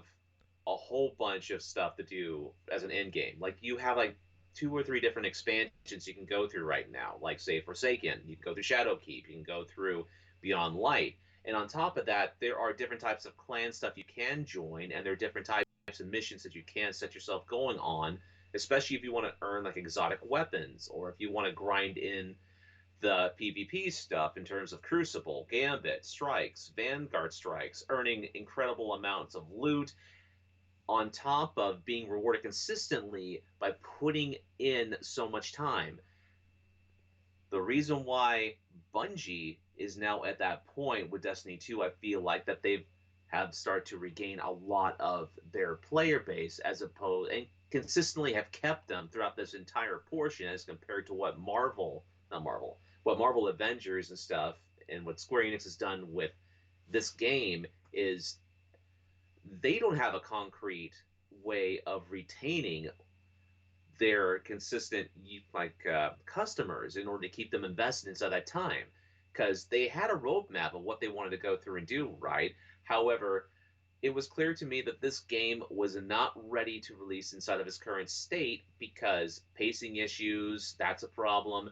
a whole bunch of stuff to do as an end game. Like you have like two or three different expansions you can go through right now. Like say Forsaken, you can go through Shadowkeep, you can go through Beyond Light. And on top of that, there are different types of clan stuff you can join, and there are different types of missions that you can set yourself going on, especially if you want to earn like exotic weapons, or if you want to grind in the PvP stuff in terms of Crucible, Gambit, Strikes, Vanguard Strikes, earning incredible amounts of loot on top of being rewarded consistently by putting in so much time. The reason why Bungie is now at that point with Destiny 2, I feel like that they've have started to regain a lot of their player base as opposed and consistently have kept them throughout this entire portion as compared to what not Marvel, what Marvel Avengers and stuff and what Square Enix has done with this game is they don't have a concrete way of retaining their consistent customers in order to keep them invested inside that time because they had a roadmap of what they wanted to go through and do right. However, it was clear to me that this game was not ready to release inside of its current state because pacing issues, that's a problem.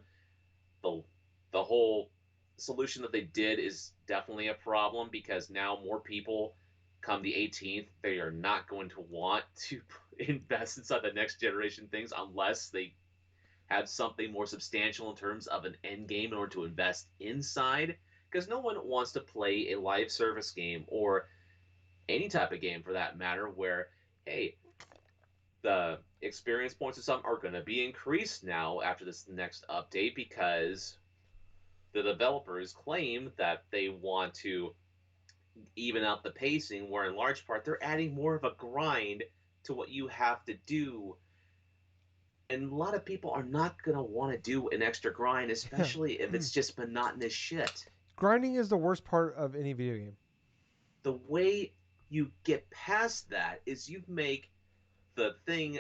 The whole solution that they did is definitely a problem because now more people come the 18th, they are not going to want to invest inside the next generation things unless they have something more substantial in terms of an end game in order to invest inside. Because no one wants to play a live service game or any type of game for that matter where, hey, the experience points or something are going to be increased now after this next update because the developers claim that they want to even out the pacing, where in large part they're adding more of a grind to what you have to do. And a lot of people are not going to want to do an extra grind, Yeah. especially if it's just monotonous shit. Grinding is the worst part of any video game. The way you get past that is you make the thing,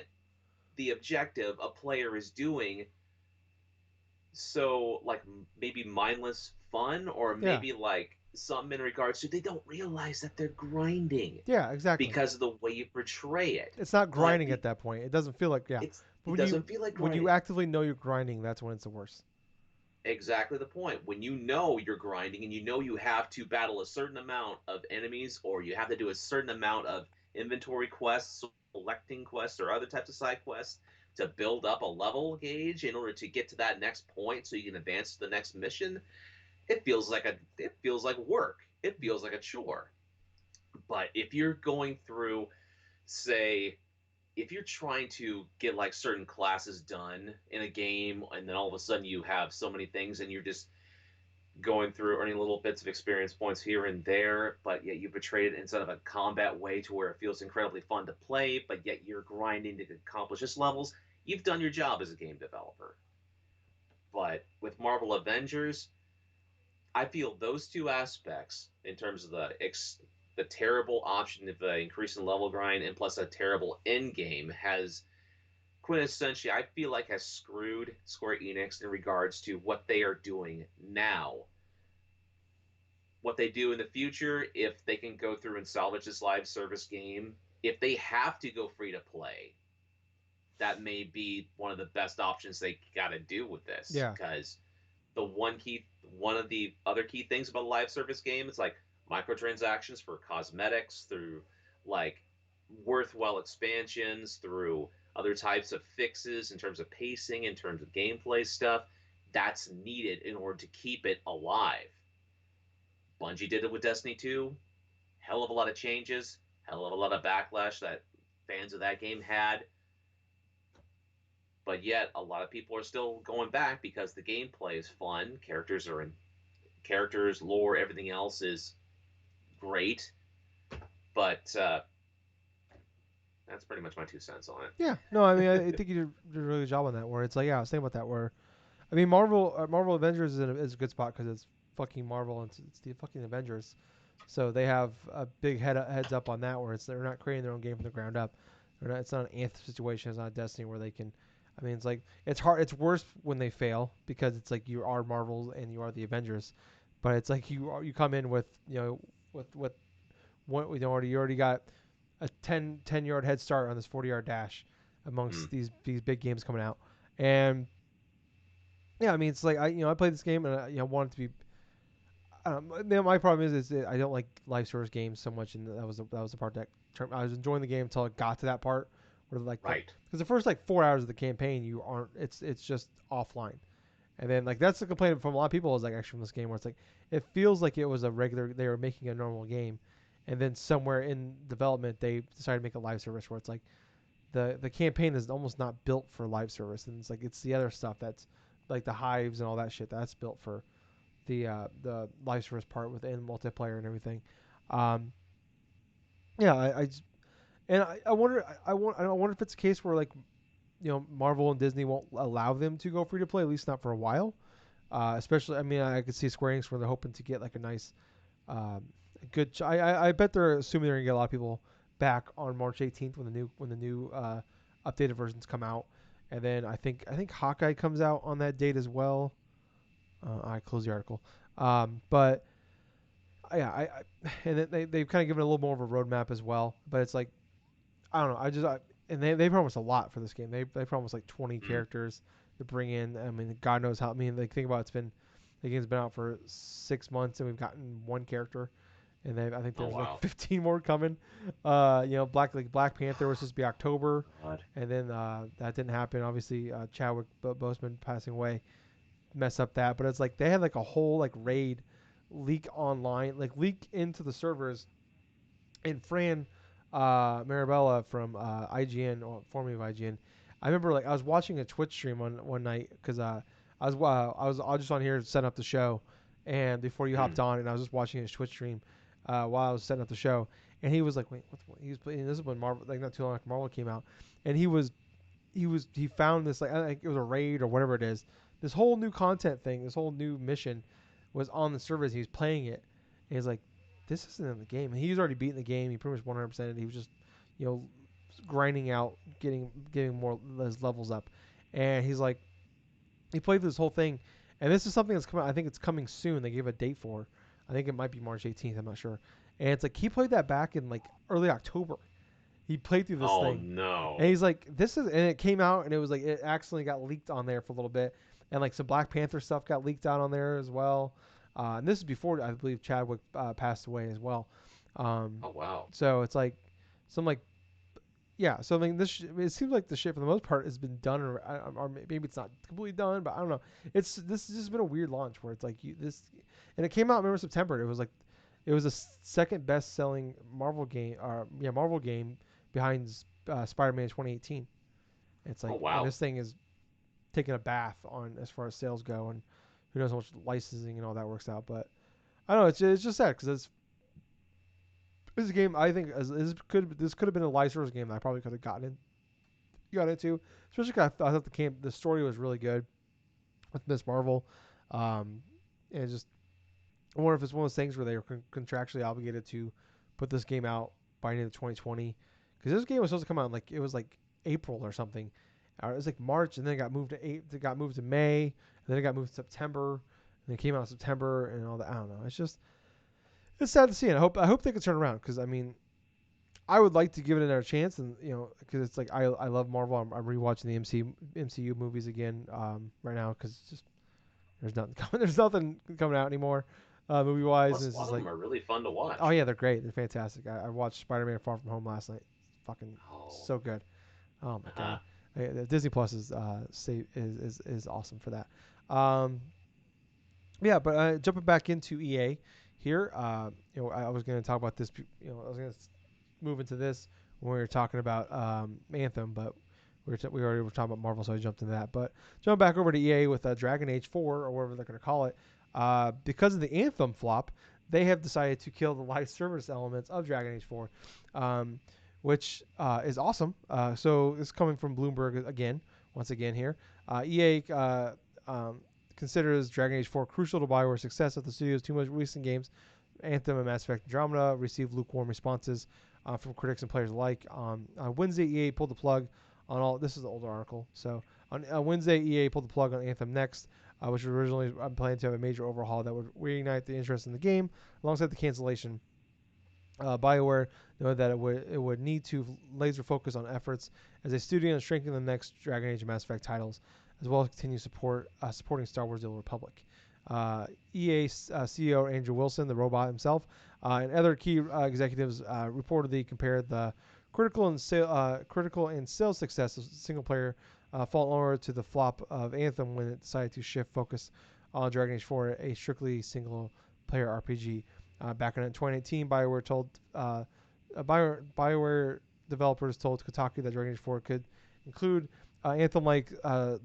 the objective a player is doing, so like maybe mindless fun or Yeah. maybe like something in regards to they don't realize that they're grinding Yeah, exactly. because of the way you portray it. It's not But grinding at that point. It doesn't feel like But it doesn't feel like when you grinding. actively know you're grinding, that's when it's the worst. Exactly the point. When you know you're grinding and you know you have to battle a certain amount of enemies or you have to do a certain amount of inventory quests, selecting quests, or other types of side quests to build up a level gauge in order to get to that next point so you can advance to the next mission, it feels like work. It feels like a chore. But if you're going through, say, if you're trying to get like certain classes done in a game and then all of a sudden you have so many things and you're just going through earning little bits of experience points here and there, but yet you portrayed it instead of a combat way to where it feels incredibly fun to play, but yet you're grinding to accomplish this levels, you've done your job as a game developer. But with Marvel Avengers, I feel those two aspects in terms of the terrible option of increasing level grind and plus a terrible end game has quintessentially, I feel like, has screwed Square Enix in regards to what they are doing now. What they do in the future, if they can go through and salvage this live service game, if they have to go free to play, that may be one of the best options they got to do with this. Yeah. Because one of the other key things about a live service game is like microtransactions for cosmetics through like worthwhile expansions through other types of fixes in terms of pacing, in terms of gameplay stuff. That's needed in order to keep it alive. Bungie did it with Destiny 2. Hell of a lot of changes, hell of a lot of backlash that fans of that game had. But yet, a lot of people are still going back because the gameplay is fun. Characters, lore, everything else is great. But that's pretty much my 2 cents on it. Yeah. No, I mean, I think you did a really good job on that. Where it's like, yeah, I was thinking about that. Where I mean, Marvel Avengers is a good spot because it's fucking Marvel and it's the fucking Avengers. So they have a big heads up on that, where they're not creating their own game from the ground up. It's not an Anthem situation. It's not Destiny where they can. I mean, it's like it's hard. It's worse when they fail because it's like you are Marvel and you are the Avengers, but it's like you come in with with what you already got a 10 yard head start on this 40-yard dash amongst Mm. these big games coming out, and yeah, I mean it's like I played this game and I want it to be. My problem is that I don't like live service games so much, and that was the part that I was enjoying the game until it got to that part where like Right. because the first like 4 hours of the campaign you aren't it's just offline, and then like that's the complaint from a lot of people is like actually from this game where it's like it feels like it was a regular they were making a normal game, and then somewhere in development they decided to make a live service where it's like the campaign is almost not built for live service, and it's like it's the other stuff that's like the hives and all that shit that's built for the live service part within multiplayer and everything. Um, yeah, I wonder I wonder if it's a case where like Marvel and Disney won't allow them to go free to play, at least not for a while. Especially, I mean, I could see Square Enix where they're hoping to get like a nice, um, good. I bet they're assuming they're gonna get a lot of people back on March 18th when the new updated versions come out, and then I think Hawkeye comes out on that date as well. I close the article, but yeah, and they've kind of given a little more of a roadmap as well. But it's like I don't know. And they promised a lot for this game. They promised like 20 Mm. characters to bring in. I mean, God knows how. I mean, like think about the game's been out for 6 months and we've gotten one character, and I think Oh there's like wow. 15 more coming. Black Panther was supposed to be October, God. and then that didn't happen. Obviously, Chadwick Boseman passing away messed up that. But it's like they had like a whole like raid leak online, like leak into the servers, and Fran Marabella from IGN, or formerly of IGN. I remember like I was watching a Twitch stream one night because I was just on here setting up the show, and before you hopped Mm. on, and I was just watching his Twitch stream while I was setting up the show, and he was like, wait, he was playing. This is when Marvel, like not too long after Marvel came out, and he found this like I think it was a raid or whatever it is, this whole new content thing, this whole new mission was on the servers. He was playing it, and he's like, this isn't in the game. And he's already beaten the game. He pretty much 100%. He was just, you know, grinding out, getting more his levels up, and he's like, he played this whole thing, and this is something that's coming. I think it's coming soon. They gave a date for. I think it might be March 18th. I'm not sure. And it's like he played that back in like early October. He played through this Oh thing, and no. he's like, "This is," and it came out, and it was like it accidentally got leaked on there for a little bit, and like some Black Panther stuff got leaked out on there as well. And this is before I believe Chadwick passed away as well. Um, Oh wow. so it's like some like yeah. So I mean, it seems like the shit for the most part has been done, or maybe it's not completely done, but I don't know. This has just been a weird launch where it's like and it came out. Remember September? It was the second best selling Marvel game, Marvel game behind Spider-Man 2018. It's Oh like, and wow. this thing is taking a bath on as far as sales go, and who knows how much licensing and all that works out. But I don't know. It's just sad because this game I think this could have been a live service game that I probably could have got into, especially because I thought the story was really good with Miss Marvel, and it's just I wonder if it's one of those things where they were contractually obligated to put this game out by the end of 2020, because this game was supposed to come out in like it was like April or something, or it was like March, and then it got moved to it got moved to May, and then it got moved to September, and it came out in September and all that. I don't know. It's sad to see, and I hope they can turn around, because I mean I would like to give it another chance, and because it's like I love Marvel. I'm rewatching the MCU movies again right now because just there's nothing coming. There's nothing coming out anymore, movie wise. Plus, And a it's lot just of like, them are really fun to oh watch. yeah, they're great. They're fantastic. I watched Spider-Man: Far From Home last night. It's fucking Oh. so good. Oh my Uh-huh. god. The Disney Plus is awesome for that. Um, yeah, but jumping back into EA here, I was going to talk about this. I was going to move into this when we were talking about Anthem, but we already were talking about Marvel, so I jumped into that. But jumping back over to EA with Dragon Age 4 or whatever they're going to call it, because of the Anthem flop, they have decided to kill the live service elements of Dragon Age 4, which is awesome. So this is coming from Bloomberg again, once again here. EA um, considers Dragon Age 4 crucial to Bioware's success at the studio's two most recent games, Anthem and Mass Effect Andromeda, received lukewarm responses from critics and players alike. On Wednesday, EA pulled the plug on all. This is the older article. So on Wednesday, EA pulled the plug on Anthem Next, which was originally planned to have a major overhaul that would reignite the interest in the game, alongside the cancellation. BioWare noted that it would need to laser focus on efforts as a studio and strengthen the next Dragon Age and Mass Effect titles, as well as continue supporting Star Wars: The Old Republic. EA CEO Andrew Wilson, the robot himself, and other key executives reportedly compared the critical and sales success of single-player Fallen Order to the flop of Anthem when it decided to shift focus on Dragon Age 4, a strictly single-player RPG. Back in 2018, BioWare developers told Kotaku that Dragon Age 4 could include Anthem-like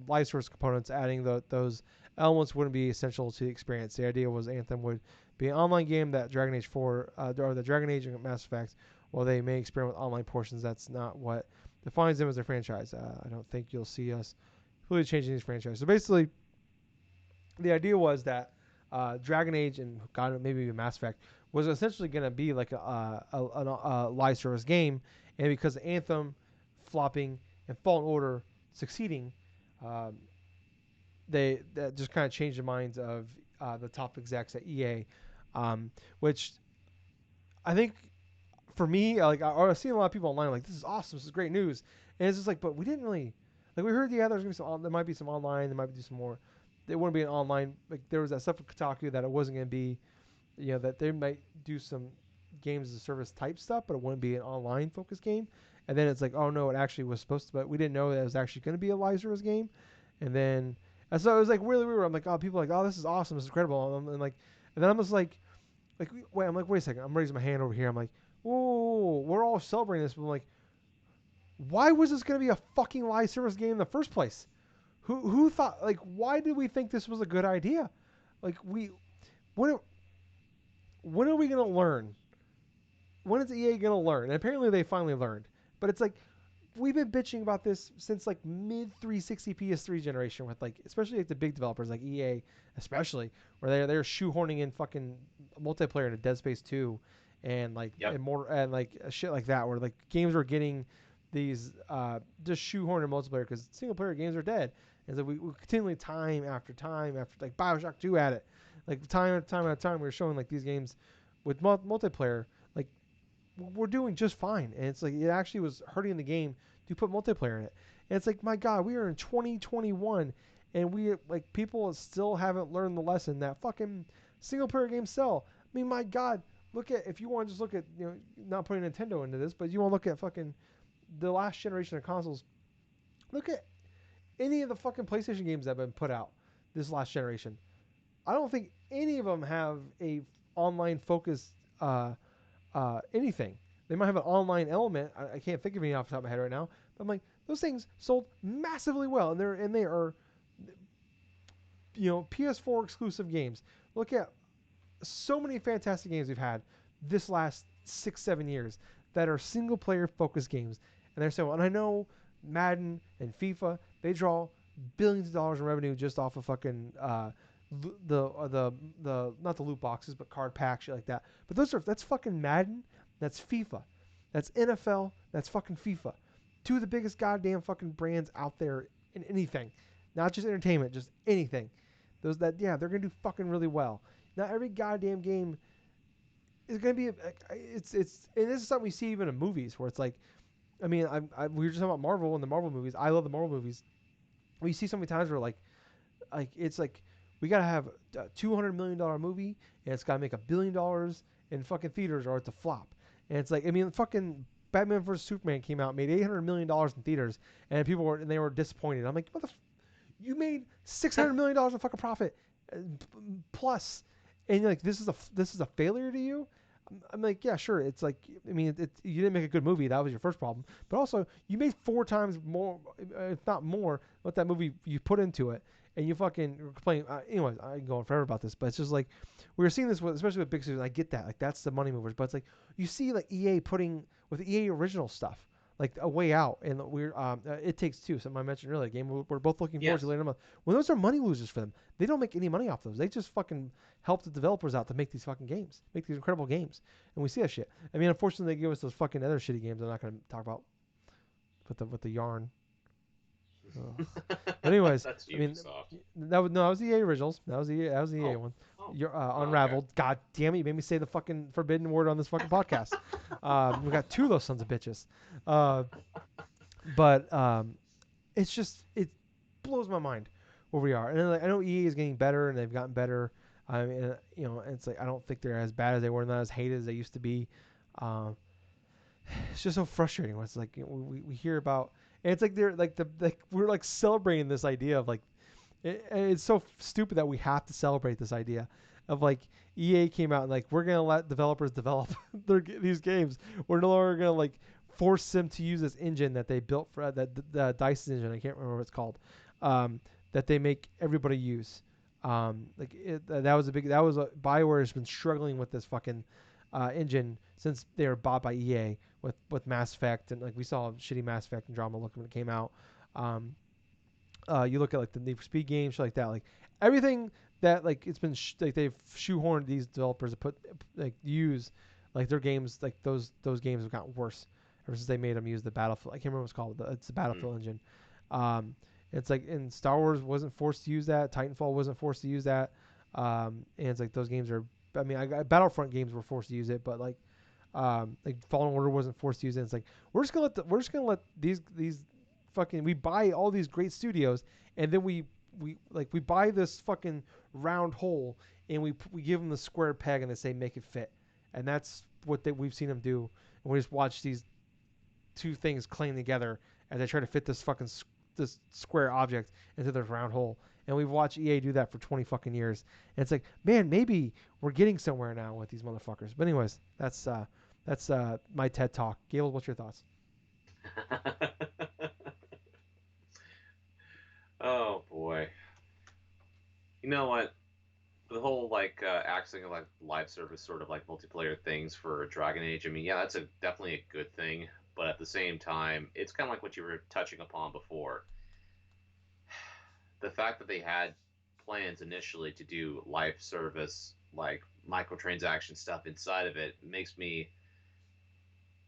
live source components, adding those elements wouldn't be essential to the experience. The idea was Anthem would be an online game that Dragon Age 4 or the Dragon Age and Mass Effect while they may experiment with online portions, that's not what defines them as a franchise. I don't think you'll see us completely changing these franchises. So basically, the idea was that Dragon Age and God maybe even Mass Effect was essentially going to be like a live service game, and because of Anthem flopping and Fallen Order succeeding, um, they that just kind of changed the minds of the top execs at EA, which I think for me, like I was seeing a lot of people online like this is awesome, this is great news, and it's just like, but we didn't really like we heard there's gonna be some there might be some online, there might be some more. There wouldn't be an online like there was that stuff with Kotaku that it wasn't gonna be, that they might do some games as a service type stuff, but it wouldn't be an online focused game. And then it's like, oh no, it actually was supposed to, but we didn't know that it was actually going to be a live service game. And then, and so it was like really weird. I'm like, oh, people are like, oh, this is awesome, this is incredible, and then I'm just like, wait, I'm like, wait a second, I'm raising my hand over here. I'm like, whoa, we're all celebrating this, but I'm like, why was this going to be a fucking live service game in the first place? Who thought, like, why did we think this was a good idea? Like, when when are we going to learn? When is EA going to learn? And apparently they finally learned. But it's like, we've been bitching about this since like mid 360 PS3 generation with like, especially like the big developers like EA, especially, where they're shoehorning in fucking multiplayer into Dead Space 2 and like, Yep. and more, and like shit like that, where like games were getting these, just shoehorned in multiplayer because single player games are dead. And so we continually time after like Bioshock 2 at it. Like time after time, we were showing like these games with multiplayer, like we're doing just fine. And it's like it actually was hurting the game to put multiplayer in it. And it's like, my God, we are in 2021, and we like people still haven't learned the lesson that fucking single player games sell. I mean, my God, look at, if you want to just look at, not putting Nintendo into this, but you want to look at fucking the last generation of consoles. Look at any of the fucking PlayStation games that have been put out this last generation. I don't think any of them have a online focused anything. They might have an online element. I can't think of any off the top of my head right now. But I'm like, those things sold massively well, and they are PS4 exclusive games. Look at so many fantastic games we've had this last 6-7 years that are single player focused games, and they're so. And I know Madden and FIFA, they draw billions of dollars in revenue just off of fucking the not the loot boxes, but card packs, shit like that. But that's fucking Madden, that's FIFA, that's NFL, that's fucking FIFA. Two of the biggest goddamn fucking brands out there in anything, not just entertainment, just anything. They're gonna do fucking really well. Not every goddamn game is gonna be. It's and this is something we see even in movies where it's like, I mean, we were just talking about Marvel and the Marvel movies. I love the Marvel movies. We see so many times where like it's like we gotta have a $200 million movie and it's gotta make $1 billion in fucking theaters or it's a flop. And it's like, I mean, fucking Batman vs Superman came out, made $800 million in theaters, and they were disappointed. I'm like, you made $600 million in fucking profit plus, and you're like, this is a failure to you. I'm like, yeah, sure. It's like, I mean, you didn't make a good movie. That was your first problem. But also, you made 4 times more, if not more, what that movie you put into it. And you fucking complain. Anyways, I can go on forever about this, but it's just like, we were seeing this, especially with big studios. I get that. Like, that's the money movers. But it's like, you see, like, EA putting, with EA original stuff, like A Way Out, and we're It Takes Two, something I mentioned earlier, a game we're both looking forward to later in the month. When those are money losers for them, they don't make any money off those. They just fucking help the developers out to make these fucking games, make these incredible games, and we see that shit. I mean, unfortunately, they give us those fucking other shitty games I'm not going to talk about with the yarn. But anyways, That's I mean, Ubisoft. that was the EA originals. That was the EA one. You're Unraveled. Okay. God damn it! You made me say the fucking forbidden word on this fucking podcast. We got 2 of those sons of bitches. But it's just, it blows my mind where we are. And like, I know EA is getting better and they've gotten better. I mean, it's like, I don't think they're as bad as they were, not as hated as they used to be. It's just so frustrating when it's like, we hear about, and it's like they're like we're like celebrating this idea of like, it's so stupid that we have to celebrate this idea of like EA came out and like, we're gonna let developers develop these games. We're no longer gonna like force them to use this engine that they built for the Dice engine. I can't remember what it's called. That they make everybody use. That was BioWare has been struggling with this fucking engine since they were bought by EA with Mass Effect, and like we saw shitty Mass Effect and drama look when it came out. Um, you look at like the Need for Speed games, shit like that, like everything that like it's been like they've shoehorned these developers to put like use like their games, like those games have gotten worse ever since they made them use the Battlefield. I can't remember what it's called. It's the Battlefield engine. Um, it's like and Star Wars wasn't forced to use that. Titanfall wasn't forced to use that. And it's like those games are. I mean, Battlefront games were forced to use it, but like Fallen Order wasn't forced to use it. It's like we're just gonna let these fucking we buy all these great studios, and then we buy this fucking round hole, and we give them the square peg and they say make it fit, and that's what we've seen them do. And we just watch these two things clang together as they try to fit this fucking this square object into this round hole. And we've watched EA do that for 20 fucking years. And it's like, man, maybe we're getting somewhere now with these motherfuckers. But anyways, that's my TED talk. Gables, what's your thoughts? Oh boy. You know what? The whole like accessing like live service sort of like multiplayer things for Dragon Age. I mean, yeah, that's definitely a good thing, but at the same time, it's kind of like what you were touching upon before. The fact that they had plans initially to do live service like microtransaction stuff inside of it makes me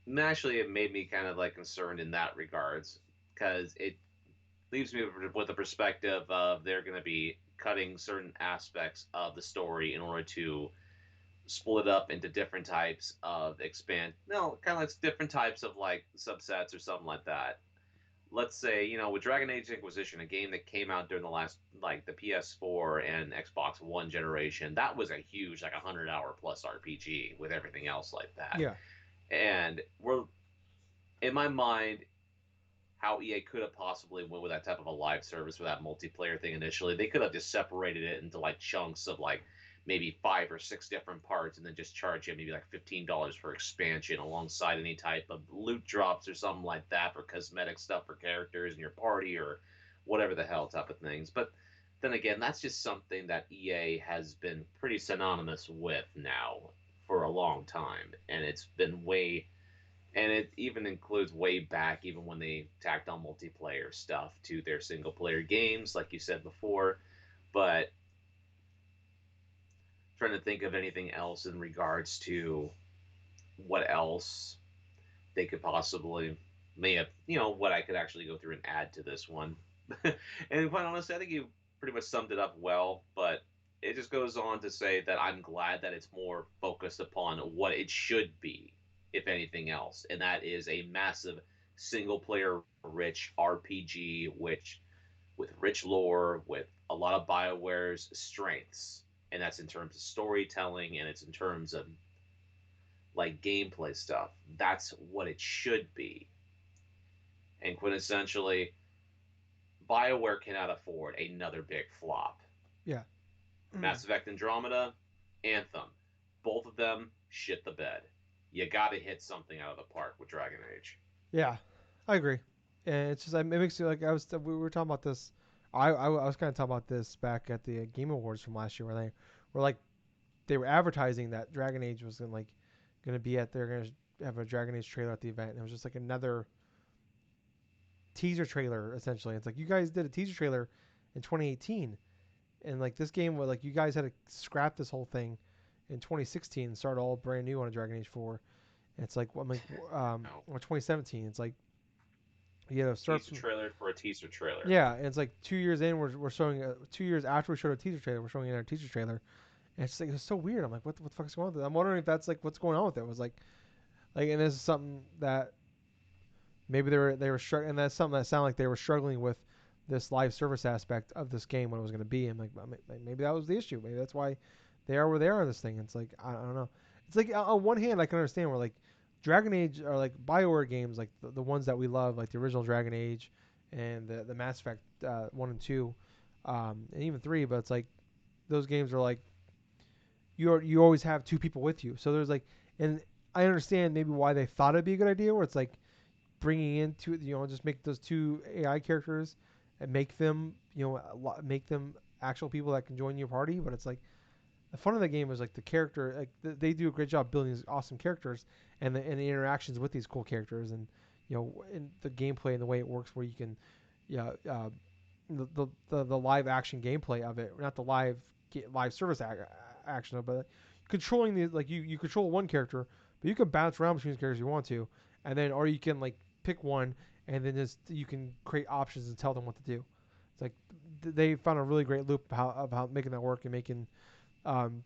naturally it made me kind of like concerned in that regards because it leaves me with the perspective of they're going to be cutting certain aspects of the story in order to split up into different types of kind of like different types of like subsets or something like that. Let's say, with Dragon Age Inquisition, a game that came out during the last, like the PS4 and Xbox One generation, that was a huge, like 100-hour plus RPG with everything else like that. Yeah. And in my mind, how EA could have possibly went with that type of a live service with that multiplayer thing initially. They could have just separated it into like chunks of like maybe 5 or 6 different parts and then just charge you maybe like $15 for expansion alongside any type of loot drops or something like that for cosmetic stuff for characters in your party or whatever the hell type of things. But then again, that's just something that EA has been pretty synonymous with now for a long time. And it's been and it even includes way back, even when they tacked on multiplayer stuff to their single player games, like you said before. But trying to think of anything else in regards to what else they could possibly may have, what I could actually go through and add to this one. And quite honestly, I think you pretty much summed it up well, but it just goes on to say that I'm glad that it's more focused upon what it should be, if anything else, and that is a massive single player rich RPG, which with rich lore, with a lot of BioWare's strengths, and that's in terms of storytelling and it's in terms of like gameplay stuff. That's what it should be. And quintessentially, BioWare cannot afford another big flop. Yeah. Mass Effect Andromeda, Anthem, both of them shit the bed. You got to hit something out of the park with Dragon Age. Yeah, I agree. And it's just it makes you like we were talking about this. I was kind of talking about this back at the Game Awards from last year, where they were like they were advertising that Dragon Age was gonna be at they're gonna have a Dragon Age trailer at the event, and it was just like another teaser trailer essentially. It's like you guys did a teaser trailer in 2018, and like this game was like you guys had to scrap this whole thing in 2016 and start all brand new on a Dragon Age 4. And it's like or 2017. It's like you know start teaser trailer for a teaser trailer. Yeah, and it's like 2 years in, we're showing 2 years after we showed a teaser trailer, we're showing another teaser trailer, and it's like it's so weird. I'm like, what the fuck is going on with it? I'm wondering if that's like what's going on with it. It was like, and this is something that maybe they were struggling, and that's something that sounded like they were struggling with this live service aspect of this game when it was going to be. And like maybe that was the issue. Maybe that's why they are where they are on this thing. It's like I don't know. It's like on one hand I can understand where like Dragon Age or like BioWare games, like the ones that we love, like the original Dragon Age and the Mass Effect 1 and 2, and even 3. But it's like those games are like you always have two people with you. So there's like, and I understand maybe why they thought it'd be a good idea, where it's like bringing in two, just make those two AI characters and make them, make them actual people that can join your party. But it's like the fun of the game is like the character, like they do a great job building these awesome characters and the interactions with these cool characters, and in the gameplay and the way it works, where you can, yeah, the live action gameplay of it, not the live service action, but controlling the like you control one character, but you can bounce around between the characters you want to, and then or you can like pick one and then just you can create options and tell them what to do. It's like they found a really great loop of how making that work and making um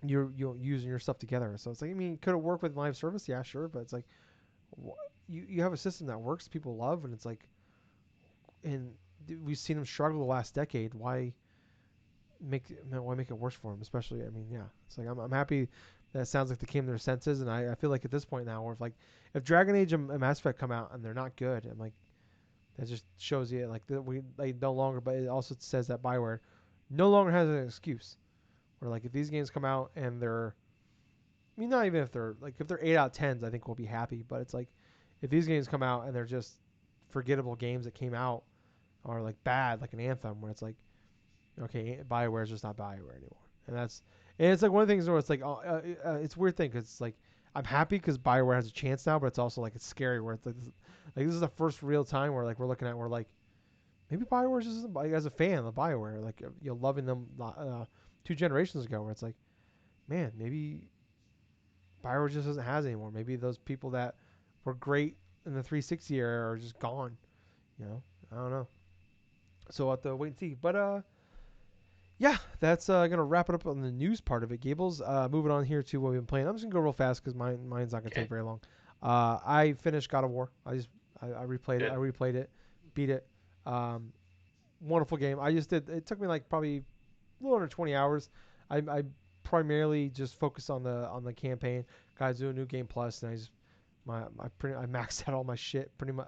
you're using your stuff together. So it's like, I mean, could it work with live service? Yeah, sure, but it's like you have a system that works, people love, and it's like, and we've seen them struggle the last decade. Why make it worse for them? Especially, I mean, yeah, it's like I'm happy that it sounds like they came to their senses, and I feel like at this point now, where if Dragon Age and Mass Effect come out and they're not good, I'm like, that just shows you like that we like no longer. But it also says that Bioware no longer has an excuse. Where like if these games come out and they're, I mean, not even if they're like if they're 8 out of 10s, I think we'll be happy. But it's like if these games come out and they're just forgettable games that came out, or like bad, like an Anthem, where it's like, okay, Bioware is just not Bioware anymore, and it's like one of the things where it's like, it's a weird thing because it's like I'm happy because Bioware has a chance now, but it's also like it's scary where it's like this is the first real time where like we're like maybe Bioware just isn't, like, as a fan of Bioware, like loving them 2 generations ago, where it's like, man, maybe Bioware just doesn't have it anymore. Maybe those people that were great in the 360 era are just gone. I don't know. So we'll have to wait and see. But yeah, that's gonna wrap it up on the news part of it. Gables, moving on here to what we've been playing. I'm just gonna go real fast because mine's not gonna take Okay. very long. I finished God of War. I replayed it. I Good. replayed it, beat it. Um, Wonderful game. I just did. It took me like probably a little under 20 hours. I primarily just focused on the campaign. Guys do a new game plus, and I maxed out all my shit pretty much.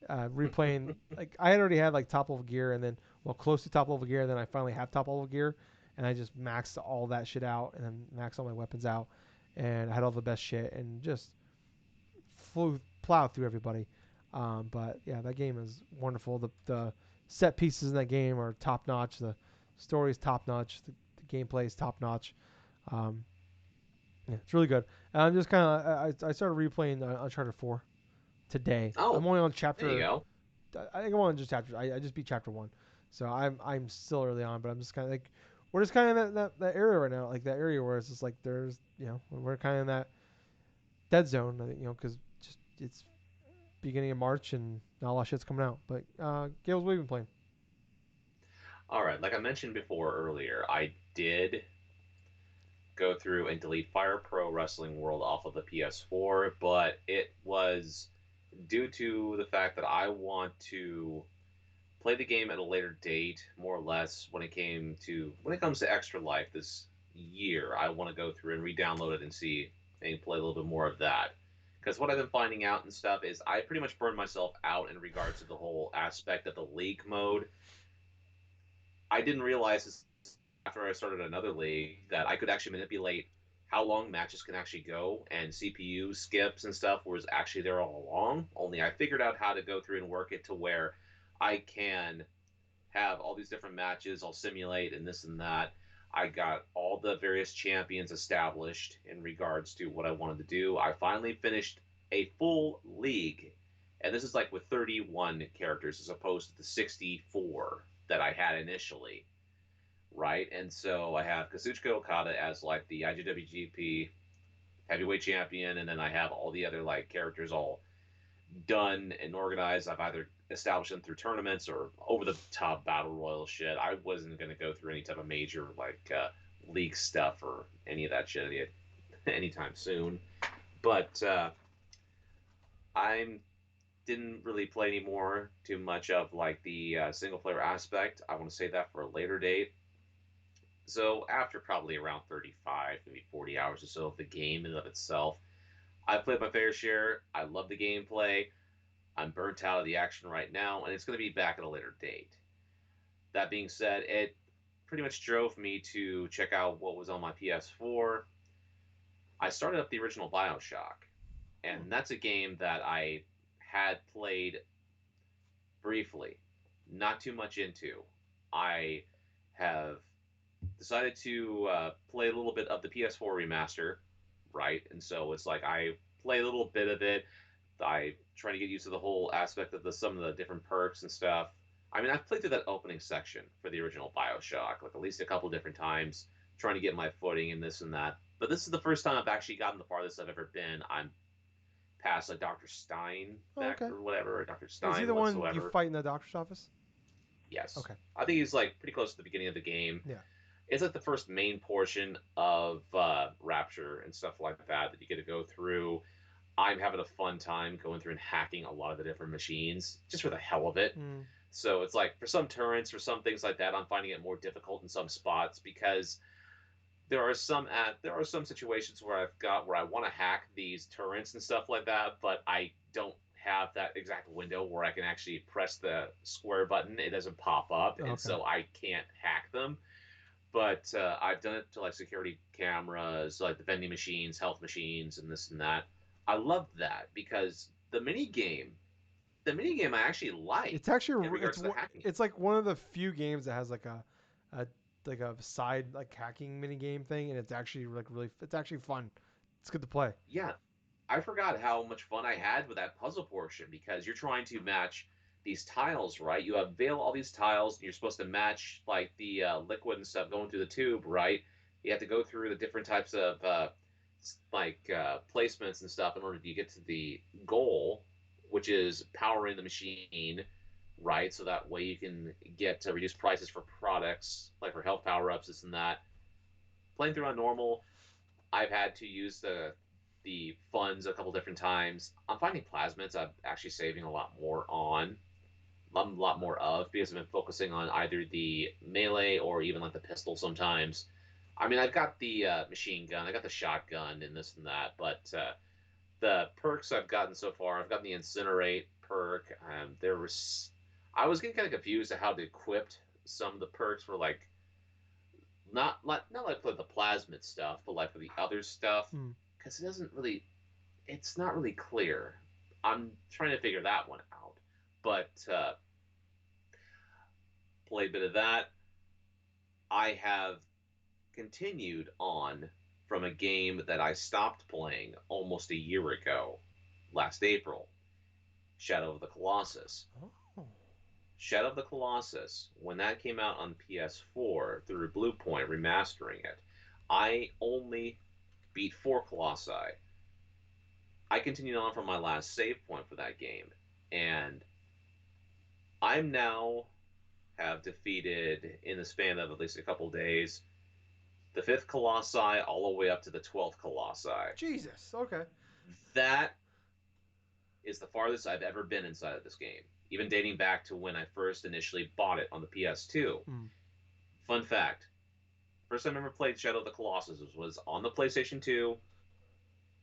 Replaying, like I had already had like top level gear, and then close to top level gear, and then I finally have top level gear, and I just maxed all that shit out, and then maxed all my weapons out, and I had all the best shit, and just plowed through everybody. But yeah, that game is wonderful. The set pieces in that game are top notch. The story is top notch. The gameplay is top notch. Um, yeah, it's really good. And I'm just kind of I started replaying Uncharted 4 today. I'm Oh, only on there you chapter. go. I think I'm on just chapter. I just beat chapter 1, so I'm still early on. But I'm just kind of like, we're just kind of in that area right now, like that area where it's just like there's we're kind of in that dead zone. I think because just it's beginning of March and not a lot of shit's coming out. But Gales, what have you been playing? All right, like I mentioned before earlier, I did go through and delete Fire Pro Wrestling World off of the PS4, but it was due to the fact that I want to play the game at a later date, more or less, when it comes to Extra Life this year. I want to go through and re-download it and see and play a little bit more of that. Because what I've been finding out and stuff is I pretty much burned myself out in regards to the whole aspect of the league mode. I didn't realize this after I started another league that I could actually manipulate how long matches can actually go, and CPU skips and stuff was actually there all along. Only I figured out how to go through and work it to where I can have all these different matches. I'll simulate and this and that. I got all the various champions established in regards to what I wanted to do. I finally finished a full league, and this is like with 31 characters as opposed to the 64 that I had initially, right? And so I have Kazuchika Okada as like the IWGP heavyweight champion, and then I have all the other like characters all done and organized. I've either established them through tournaments or over the top battle royal shit. I wasn't going to go through any type of major like league stuff or any of that shit anytime soon. But I didn't really play anymore too much of like the single player aspect. I want to save that for a later date. So after probably around 35, maybe 40 hours or so of the game in and of itself, I played my fair share. I love the gameplay. I'm burnt out of the action right now, and it's going to be back at a later date. That being said, it pretty much drove me to check out what was on my PS4. I started up the original Bioshock, Hmm. and that's a game that I had played briefly, not too much into. I have decided to play a little bit of the PS4 remaster, right? And so it's like I play a little bit of it. I try to get used to the whole aspect of some of the different perks and stuff. I mean, I've played through that opening section for the original Bioshock like at least a couple different times, trying to get my footing and this and that. But this is the first time I've actually gotten the farthest I've ever been. I'm past like Dr. Stein Oh, back okay. or whatever, or Dr. Is he Stein the one you whatsoever. fight in the doctor's office? Yes. Okay. I think he's like pretty close to the beginning of the game. Yeah. It's like the first main portion of Rapture and stuff like that you get to go through. I'm having a fun time going through and hacking a lot of the different machines just for the hell of it. Mm. So it's like for some turrets, for some things like that, I'm finding it more difficult in some spots because there are some situations where I want to hack these turrets and stuff like that, but I don't have that exact window where I can actually press the square button. It doesn't pop up, and Okay. so I can't hack them. But I've done it to like security cameras, like the vending machines, health machines, and this and that. I love that because the mini game I actually like It's actually in regards to the hacking. it's like one of the few games that has a like a side like hacking mini game thing, and it's actually like really it's actually fun. It's good to play. Yeah, I forgot how much fun I had with that puzzle portion because you're trying to match these tiles, right? You unveil all these tiles, and you're supposed to match like the liquid and stuff going through the tube, right? You have to go through the different types of placements and stuff in order to get to the goal, which is powering the machine, right? So that way you can get reduced prices for products, like for health power ups, this and that. Playing through on normal, I've had to use the funds a couple different times. I'm finding plasmids I'm actually saving a lot more of because I've been focusing on either the melee or even like the pistol sometimes. I mean, I've got the machine gun, I got the shotgun, and this and that, but the perks I've gotten so far, I've gotten the incinerate perk. I was getting kind of confused at how to equip some of the perks for like not like for the plasmid stuff, but like for the other stuff, Mm. because it's not really clear. I'm trying to figure that one out, but played a bit of that. I have continued on from a game that I stopped playing almost a year ago, last April, Shadow of the Colossus. Oh. Shadow of the Colossus, when that came out on PS4 through Bluepoint remastering it, I only beat 4 Colossi. I continued on from my last save point for that game, and I'm now have defeated in the span of at least a couple days the 5th Colossi all the way up to the 12th Colossi. Jesus. Okay. That is the farthest I've ever been inside of this game, even dating back to when I first initially bought it on the PS2. Mm. Fun fact: first time I ever played Shadow of the Colossus was on the PlayStation 2,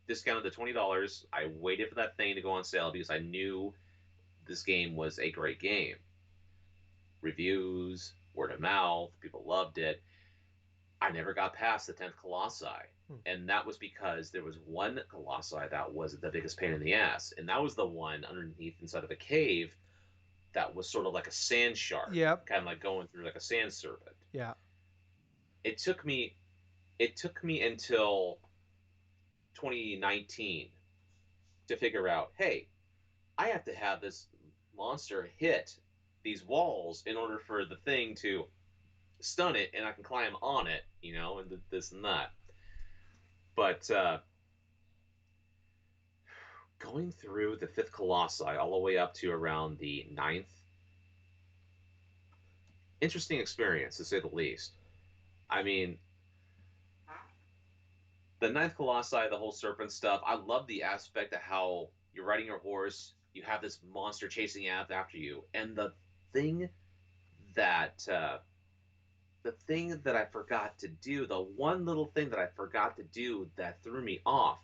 discounted to $20. I waited for that thing to go on sale because I knew this game was a great game. Reviews, word of mouth, people loved it. I never got past the 10th Colossi. Hmm. And that was because there was one Colossi that was the biggest pain in the ass. And that was the one underneath inside of a cave that was sort of like a sand shark, Yep. kind of like going through like a sand serpent. Yeah. It took me until 2019 to figure out, hey, I have to have this monster hit these walls in order for the thing to stun it and I can climb on it, and this and that. But going through the 5th Colossi all the way up to around the ninth, interesting experience to say the least. I mean, the ninth Colossi, the whole serpent stuff, I love the aspect of how you're riding your horse, you have this monster chasing after you, and thing that the thing that I forgot to do, the one little thing that I forgot to do that threw me off,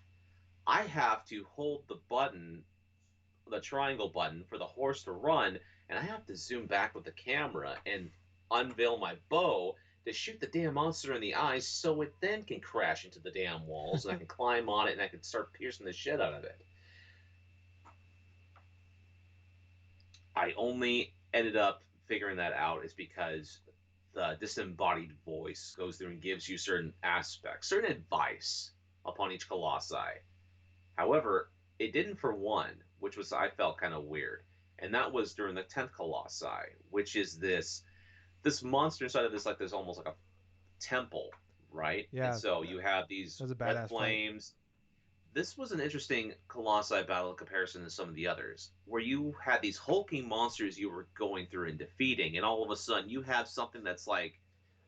I have to hold the button, the triangle button for the horse to run, and I have to zoom back with the camera and unveil my bow to shoot the damn monster in the eyes so it then can crash into the damn walls and I can climb on it and I can start piercing the shit out of it. I only ended up figuring that out is because the disembodied voice goes through and gives you certain aspects, certain advice upon each colossi. However, it didn't for one, which was I felt kind of weird, and that was during the 10th colossi, which is this monster inside of this, like, there's almost like a temple, right? And Yeah, so you have these that was a red badass fight. flames. This was an interesting colossi battle in comparison to some of the others, where you had these hulking monsters you were going through and defeating, and all of a sudden you have something that's like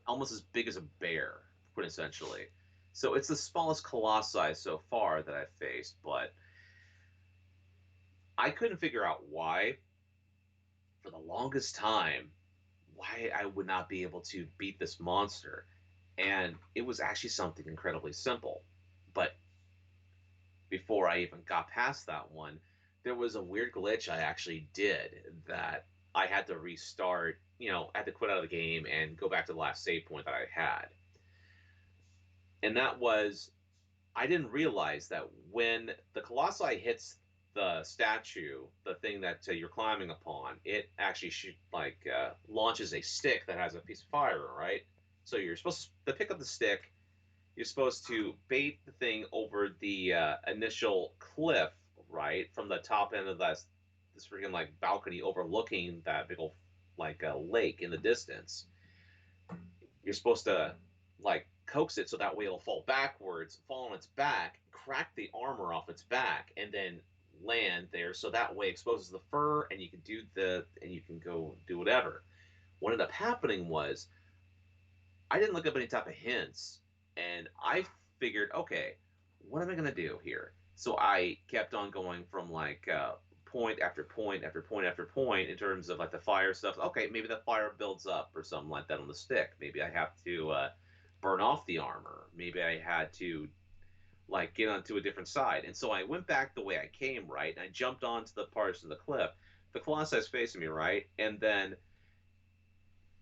almost as big as a bear, quintessentially. So it's the smallest colossi so far that I've faced, but I couldn't figure out why, for the longest time, why I would not be able to beat this monster. And it was actually something incredibly simple. But before I even got past that one, there was a weird glitch I actually did that I had to restart. I had to quit out of the game and go back to the last save point that I had. And that was, I didn't realize that when the Colossi hits the statue, the thing that you're climbing upon, it actually launches a stick that has a piece of fire, right? So you're supposed to pick up the stick. You're supposed to bait the thing over the initial cliff, right, from the top end of this freaking like balcony overlooking that big old like lake in the distance. You're supposed to like coax it so that way it'll fall backwards, fall on its back, crack the armor off its back, and then land there. So that way it exposes the fur, and you can go do whatever. What ended up happening was I didn't look up any type of hints, and I figured, okay, what am I gonna do here? So I kept on going from like point after point after point after point in terms of like the fire stuff. Okay, maybe the fire builds up or something like that on the stick. Maybe I have to burn off the armor. Maybe I had to like get onto a different side. And so I went back the way I came, right? And I jumped onto the parts of the cliff. The Colossus facing me, right? And then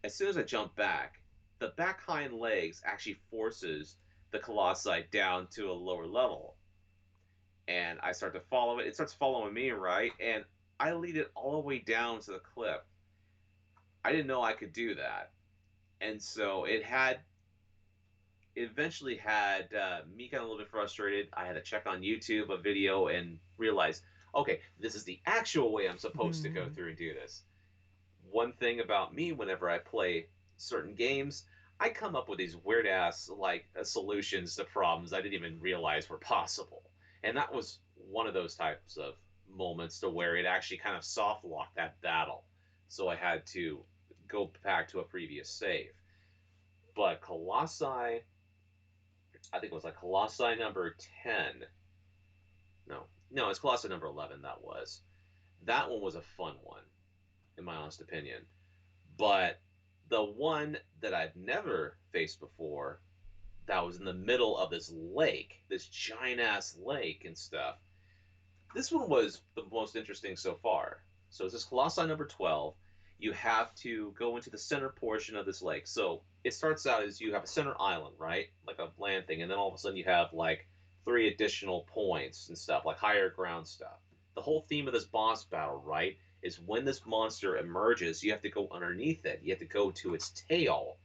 as soon as I jump back, the back hind legs actually forces the colossi down to a lower level. And I start to follow it. It starts following me, right? And I lead it all the way down to the cliff. I didn't know I could do that. And so it eventually had me kind of a little bit frustrated. I had to check on YouTube a video and realize, okay, this is the actual way I'm supposed to go through and do this. One thing about me whenever I play certain games, I come up with these weird ass like solutions to problems I didn't even realize were possible. And that was one of those types of moments to where it actually kind of soft locked that battle. So I had to go back to a previous save. But Colossi, I think it was like Colossi number 10. No, it's Colossi number 11 that was. That one was a fun one, in my honest opinion. But the one that I've never faced before, that was in the middle of this lake, this giant ass lake and stuff. This one was the most interesting so far. So this is Colossi number 12. You have to go into the center portion of this lake. So it starts out as you have a center island, right? Like a land thing. And then all of a sudden you have like 3 additional points and stuff, like higher ground stuff. The whole theme of this boss battle, right, is when this monster emerges, you have to go underneath it. You have to go to its tail,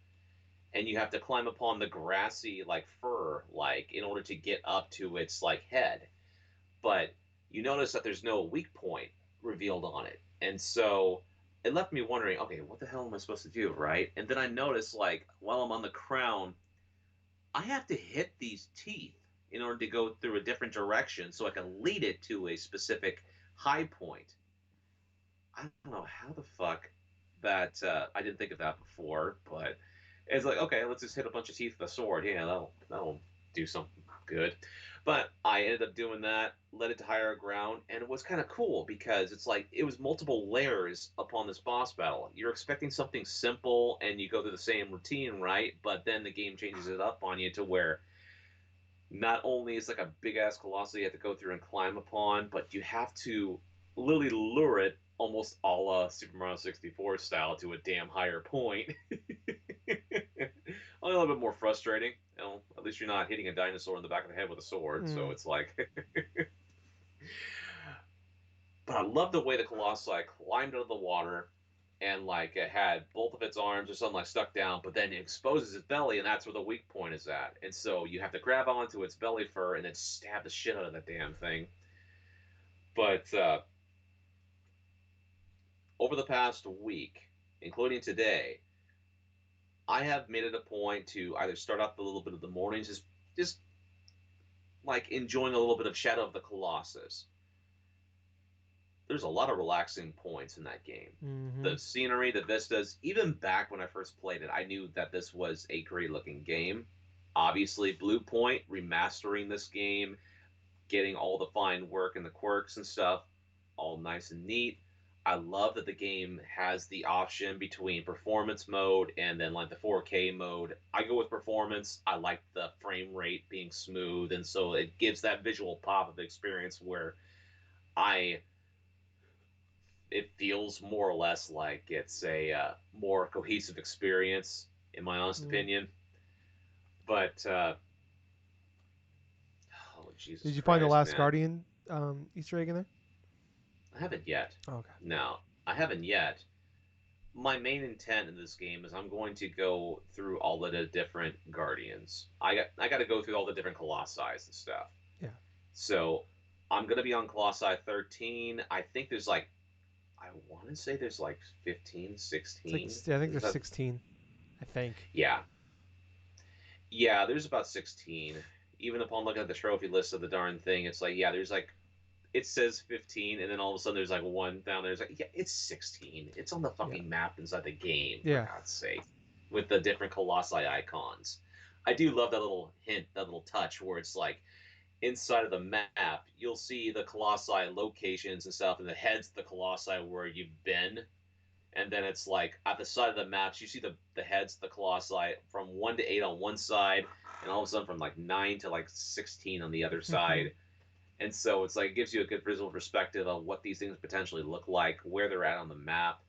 and you have to climb upon the grassy like fur, like in order to get up to its like head. But you notice that there's no weak point revealed on it, and so it left me wondering, okay, what the hell am I supposed to do, right? And then I noticed, like, while I'm on the crown, I have to hit these teeth in order to go through a different direction so I can lead it to a specific high point. I don't know how the fuck that I didn't think of that before, but it's like, okay, let's just hit a bunch of teeth with a sword. Yeah, that'll do something good. But I ended up doing that, led it to higher ground, and it was kind of cool because it's like it was multiple layers upon this boss battle. You're expecting something simple and you go through the same routine, right? But then the game changes it up on you to where not only is like a big ass colossal you have to go through and climb upon, but you have to literally lure it almost a la Super Mario 64 style to a damn higher point. A little bit more frustrating. At least you're not hitting a dinosaur in the back of the head with a sword, so it's like. But I love the way the Colossi climbed out of the water, and like it had both of its arms or something like stuck down, but then it exposes its belly, and that's where the weak point is at. And so you have to grab onto its belly fur and then stab the shit out of that damn thing. But over the past week, including today, I have made it a point to either start off a little bit of the mornings, just like enjoying a little bit of Shadow of the Colossus. There's a lot of relaxing points in that game. Mm-hmm. The scenery, the vistas, even back when I first played it, I knew that this was a great looking game. Obviously, Blue Point remastering this game, getting all the fine work and the quirks and stuff, all nice and neat. I love that the game has the option between performance mode and then like the 4K mode. I go with performance. I like the frame rate being smooth, and so it gives that visual pop of experience where I it feels more or less like it's a more cohesive experience, in my honest Mm. opinion. But oh Jesus Did you find the Christ, last man, Guardian Easter egg in there? I haven't yet. Oh, okay. No, I haven't yet. My main intent in this game is I'm going to go through all of the different Guardians. I got to go through all the different Colossi and stuff. Yeah. So I'm gonna be on Colossi 13. I think there's like I want to say there's like 15, It's like 16. I think Is there's that 16. I think. yeah. Yeah, there's about 16. Even upon looking at the trophy list of the darn thing, it's like, yeah, there's like, it says 15, and then all of a sudden there's like one down there. It's like, yeah, it's 16. It's on the Yeah. fucking map inside the game, for Yeah. God's sake, with the different Colossi icons. I do love that little hint, that little touch where it's like, inside of the map, you'll see the Colossi locations and stuff, and the heads of the Colossi where you've been, and then it's like at the side of the maps you see the heads the colossi from 1 to 8 on one side, and all of a sudden from like 9 to like 16 on the other Mm-hmm. side. And so it's like it gives you a good visual perspective of what these things potentially look like, where they're at on the map.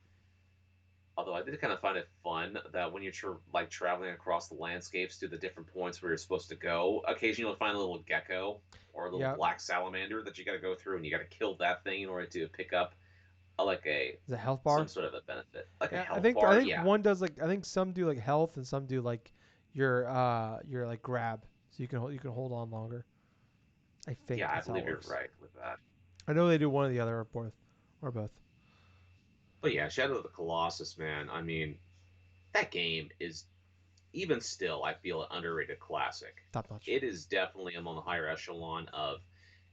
Although I did kind of find it fun that when you're like traveling across the landscapes to the different points where you're supposed to go, occasionally you'll find a little gecko or a little Yeah. black salamander that you got to go through, and you got to kill that thing in order to pick up like a The health some bar. sort of a benefit, like a Yeah, health I bar. think Yeah, one does like I think some do like health and some do like your like grab, so you can hold on longer. I think yeah, I that's how it believe you're works. right with that. I know they do one or the other or both. But yeah, Shadow of the Colossus, man. I mean, that game is even still, I feel, an underrated classic. Top notch. It is definitely among the higher echelon of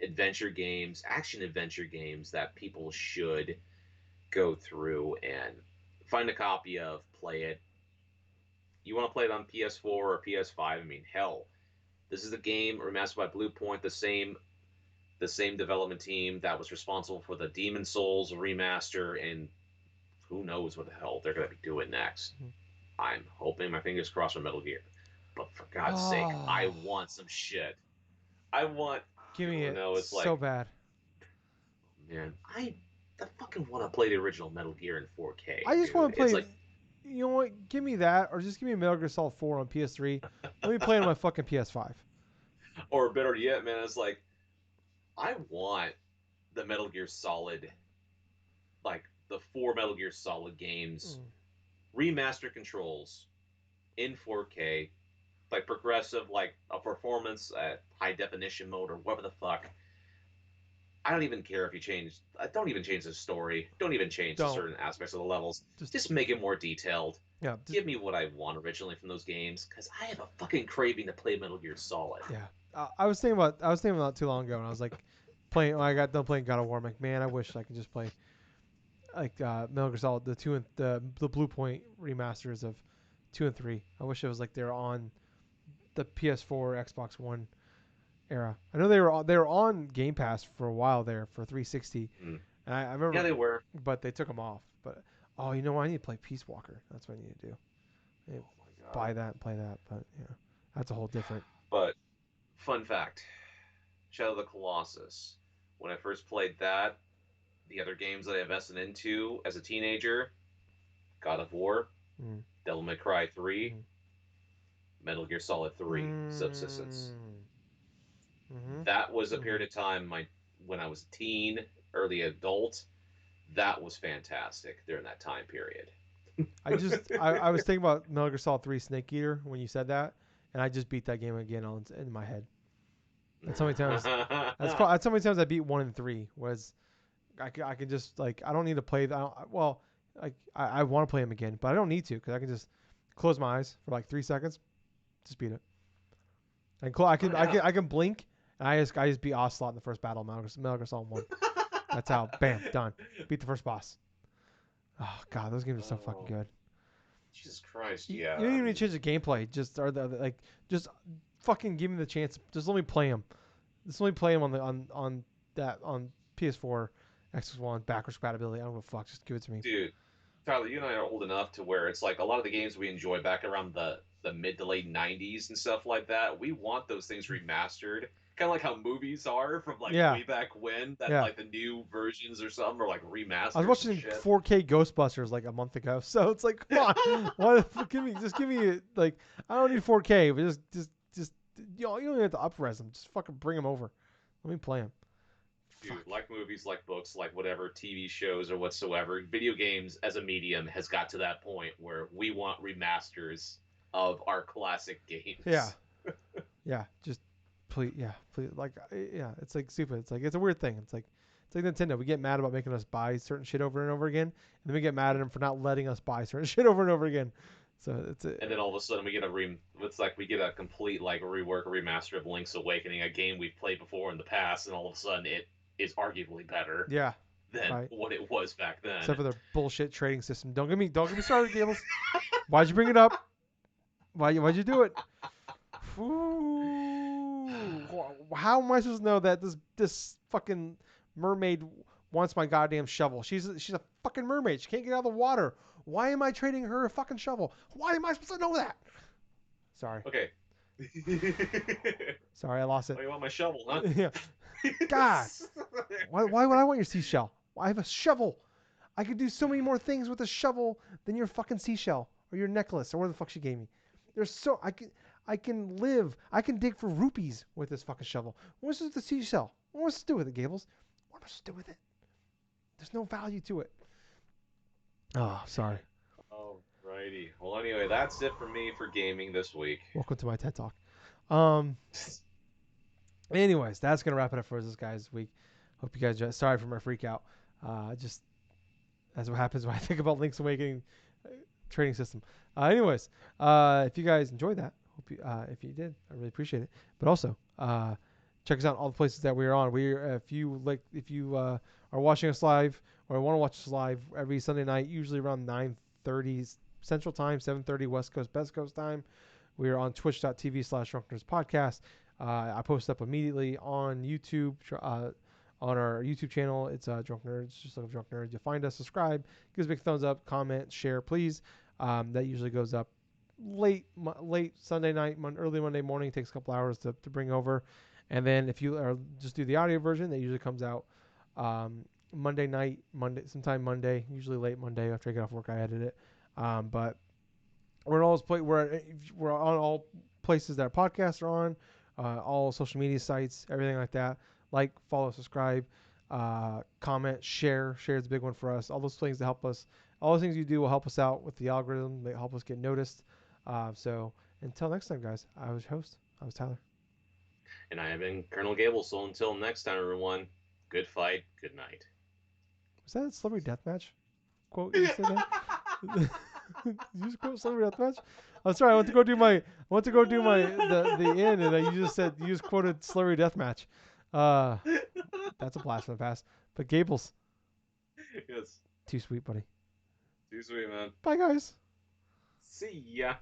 adventure games, action adventure games that people should go through and find a copy of, play it. You want to play it on PS4 or PS5? I mean, hell, this is a game remastered by Blue Point, the same development team that was responsible for the Demon Souls remaster, and who knows what the hell they're going to be doing next. Mhm. I'm hoping my fingers crossed for Metal Gear. But for God's sake, I Oh, want some shit. I want, give me you it know, it's so like, bad. man, I fucking want to play the original Metal Gear in 4K, I just want dude. to It's play. like, You know what? Give me that, or just give me Metal Gear Solid 4 on PS3. Let me play it on my fucking PS5. or better yet, man, it's like, I want the Metal Gear Solid, like, the four Metal Gear Solid games, Mm. remaster controls in 4K, like progressive, like a performance at high definition mode or whatever the fuck. I don't even care if you change. Don't even change the story. Don't even change the Don't certain aspects of the levels. just Just make it more detailed. yeah, just Give me what I want originally from those games, because I have a fucking craving to play Metal Gear Solid. yeah. I was thinking about it too long ago, and I was like playing. When I got done playing God of War, I'm like, man, I wish I could just play like Metal Gear Solid the two and the Blue Point remasters of 2 and 3. I wish it was like they're on the PS4, Xbox One era. I know they were on Game Pass for a while there for 360, Mm. and I Yeah, remember, they were. but they took them off. But oh, you know what? I need to play Peace Walker. That's what I need to do. I need to Oh my god. buy that and play that. But yeah, that's a whole different. But fun fact: Shadow of the Colossus. When I first played that, the other games that I invested into as a teenager, God of War, Mm, Devil May Cry 3, mm, Metal Gear Solid 3, Subsistence. mm, mm-hmm, That was a mm-hmm. period of time when I was a teen, early adult, that was fantastic during that time period. I was thinking about Metal Gear Solid 3 Snake Eater when you said that, and I just beat that game again in my head. That's how many times. That's how many times I beat 1 and 3. Was I can just like I don't need to play that. Well, like I want to play them again, but I don't need to because I can just close my eyes for like 3 seconds, just beat it. I can blink, and I just beat Ocelot in the first battle. Metal Gear Solid 1. That's how. Bam, done. Beat the first boss. Oh god, those games are so fucking good. Jesus Christ, You yeah. don't even need to change the gameplay. Just fucking give me the chance. Just let me play them. Just let me play them on PS4, Xbox One, backwards compatibility. I don't give a fuck. Just give it to me. Dude, Tyler, you and I are old enough to where it's like a lot of the games we enjoy back around the mid to late 90s and stuff like that, we want those things remastered. Kind of like how movies are from like Yeah. way back when, that Yeah. like the new versions or something are like remasters. I was watching and shit. 4K Ghostbusters like a month ago, so it's like, come on, why the fuck, give me like I don't need 4K, but just you don't even have to up-res them. Just fucking bring them over. Let me play them. Dude, Fuck. like movies, like books, like whatever, TV shows or whatsoever, video games as a medium has got to that point where we want remasters of our classic games. Yeah. Yeah, just please, like, yeah, it's like stupid. It's like it's a weird thing. It's like Nintendo. We get mad about making us buy certain shit over and over again, and then we get mad at them for not letting us buy certain shit over and over again. So it's And then all of a sudden we get we get a complete like rework, or remaster of Link's Awakening, a game we've played before in the past, and all of a sudden it is arguably better yeah, than right. what it was back then. Except for their bullshit trading system. Don't get me started, Gables. Why'd you bring it up? Why'd you do it? Ooh, how am I supposed to know that this fucking mermaid wants my goddamn shovel? She's a fucking mermaid. She can't get out of the water. Why am I trading her a fucking shovel? Why am I supposed to know that? Sorry. Okay. Sorry, I lost it. Oh, you want my shovel, huh? Yeah. God. Why would I want your seashell? I have a shovel. I could do so many more things with a shovel than your fucking seashell or your necklace or whatever the fuck she gave me. I can live. I can dig for rupees with this fucking shovel. What's with the seashell? What's to do with it, Gables? What am I supposed to do with it? There's no value to it. Oh, sorry. Alrighty. Well, anyway, that's it for me for gaming this week. Welcome to my TED Talk. Anyways, that's gonna wrap it up for us this guys this week. Hope you guys. Sorry for my freak out. Just that's what happens when I think about Link's Awakening trading system. Anyways, if you guys enjoyed that, hope you, if you did, I really appreciate it. But also, check us out on all the places that we're on. If you are watching us live or want to watch us live every Sunday night, usually around 9:30 Central Time, 7:30 West Coast Best Coast Time. We are on twitch.tv/DrunkNerds Podcast. I post up immediately on YouTube, on our YouTube channel. It's Drunk Nerds. Just look up Drunk Nerds. You'll find us. Subscribe. Give us a big thumbs up. Comment. Share, please. That usually goes up late Sunday night, early Monday morning. It takes a couple hours to bring over. And then if you just do the audio version, that usually comes out Monday night, sometime Monday, usually late Monday after I get off work. I edit it. But we're on all places that our podcasts are on, all social media sites, everything like that. Like, follow, subscribe, comment, share. Share is a big one for us. All those things to help us. All those things you do will help us out with the algorithm. They help us get noticed. So until next time, guys, I was your host. I was Tyler. And I have been Colonel Gables. So until next time, everyone, good fight, good night. Was that a Celebrity Deathmatch quote you said that? Did you just quote Celebrity Deathmatch? I'm sorry. I went to go do the end, and you just quoted Celebrity Deathmatch. That's a blast from the past. But Gables. Yes. Too sweet, buddy. Too sweet, man. Bye, guys. See ya.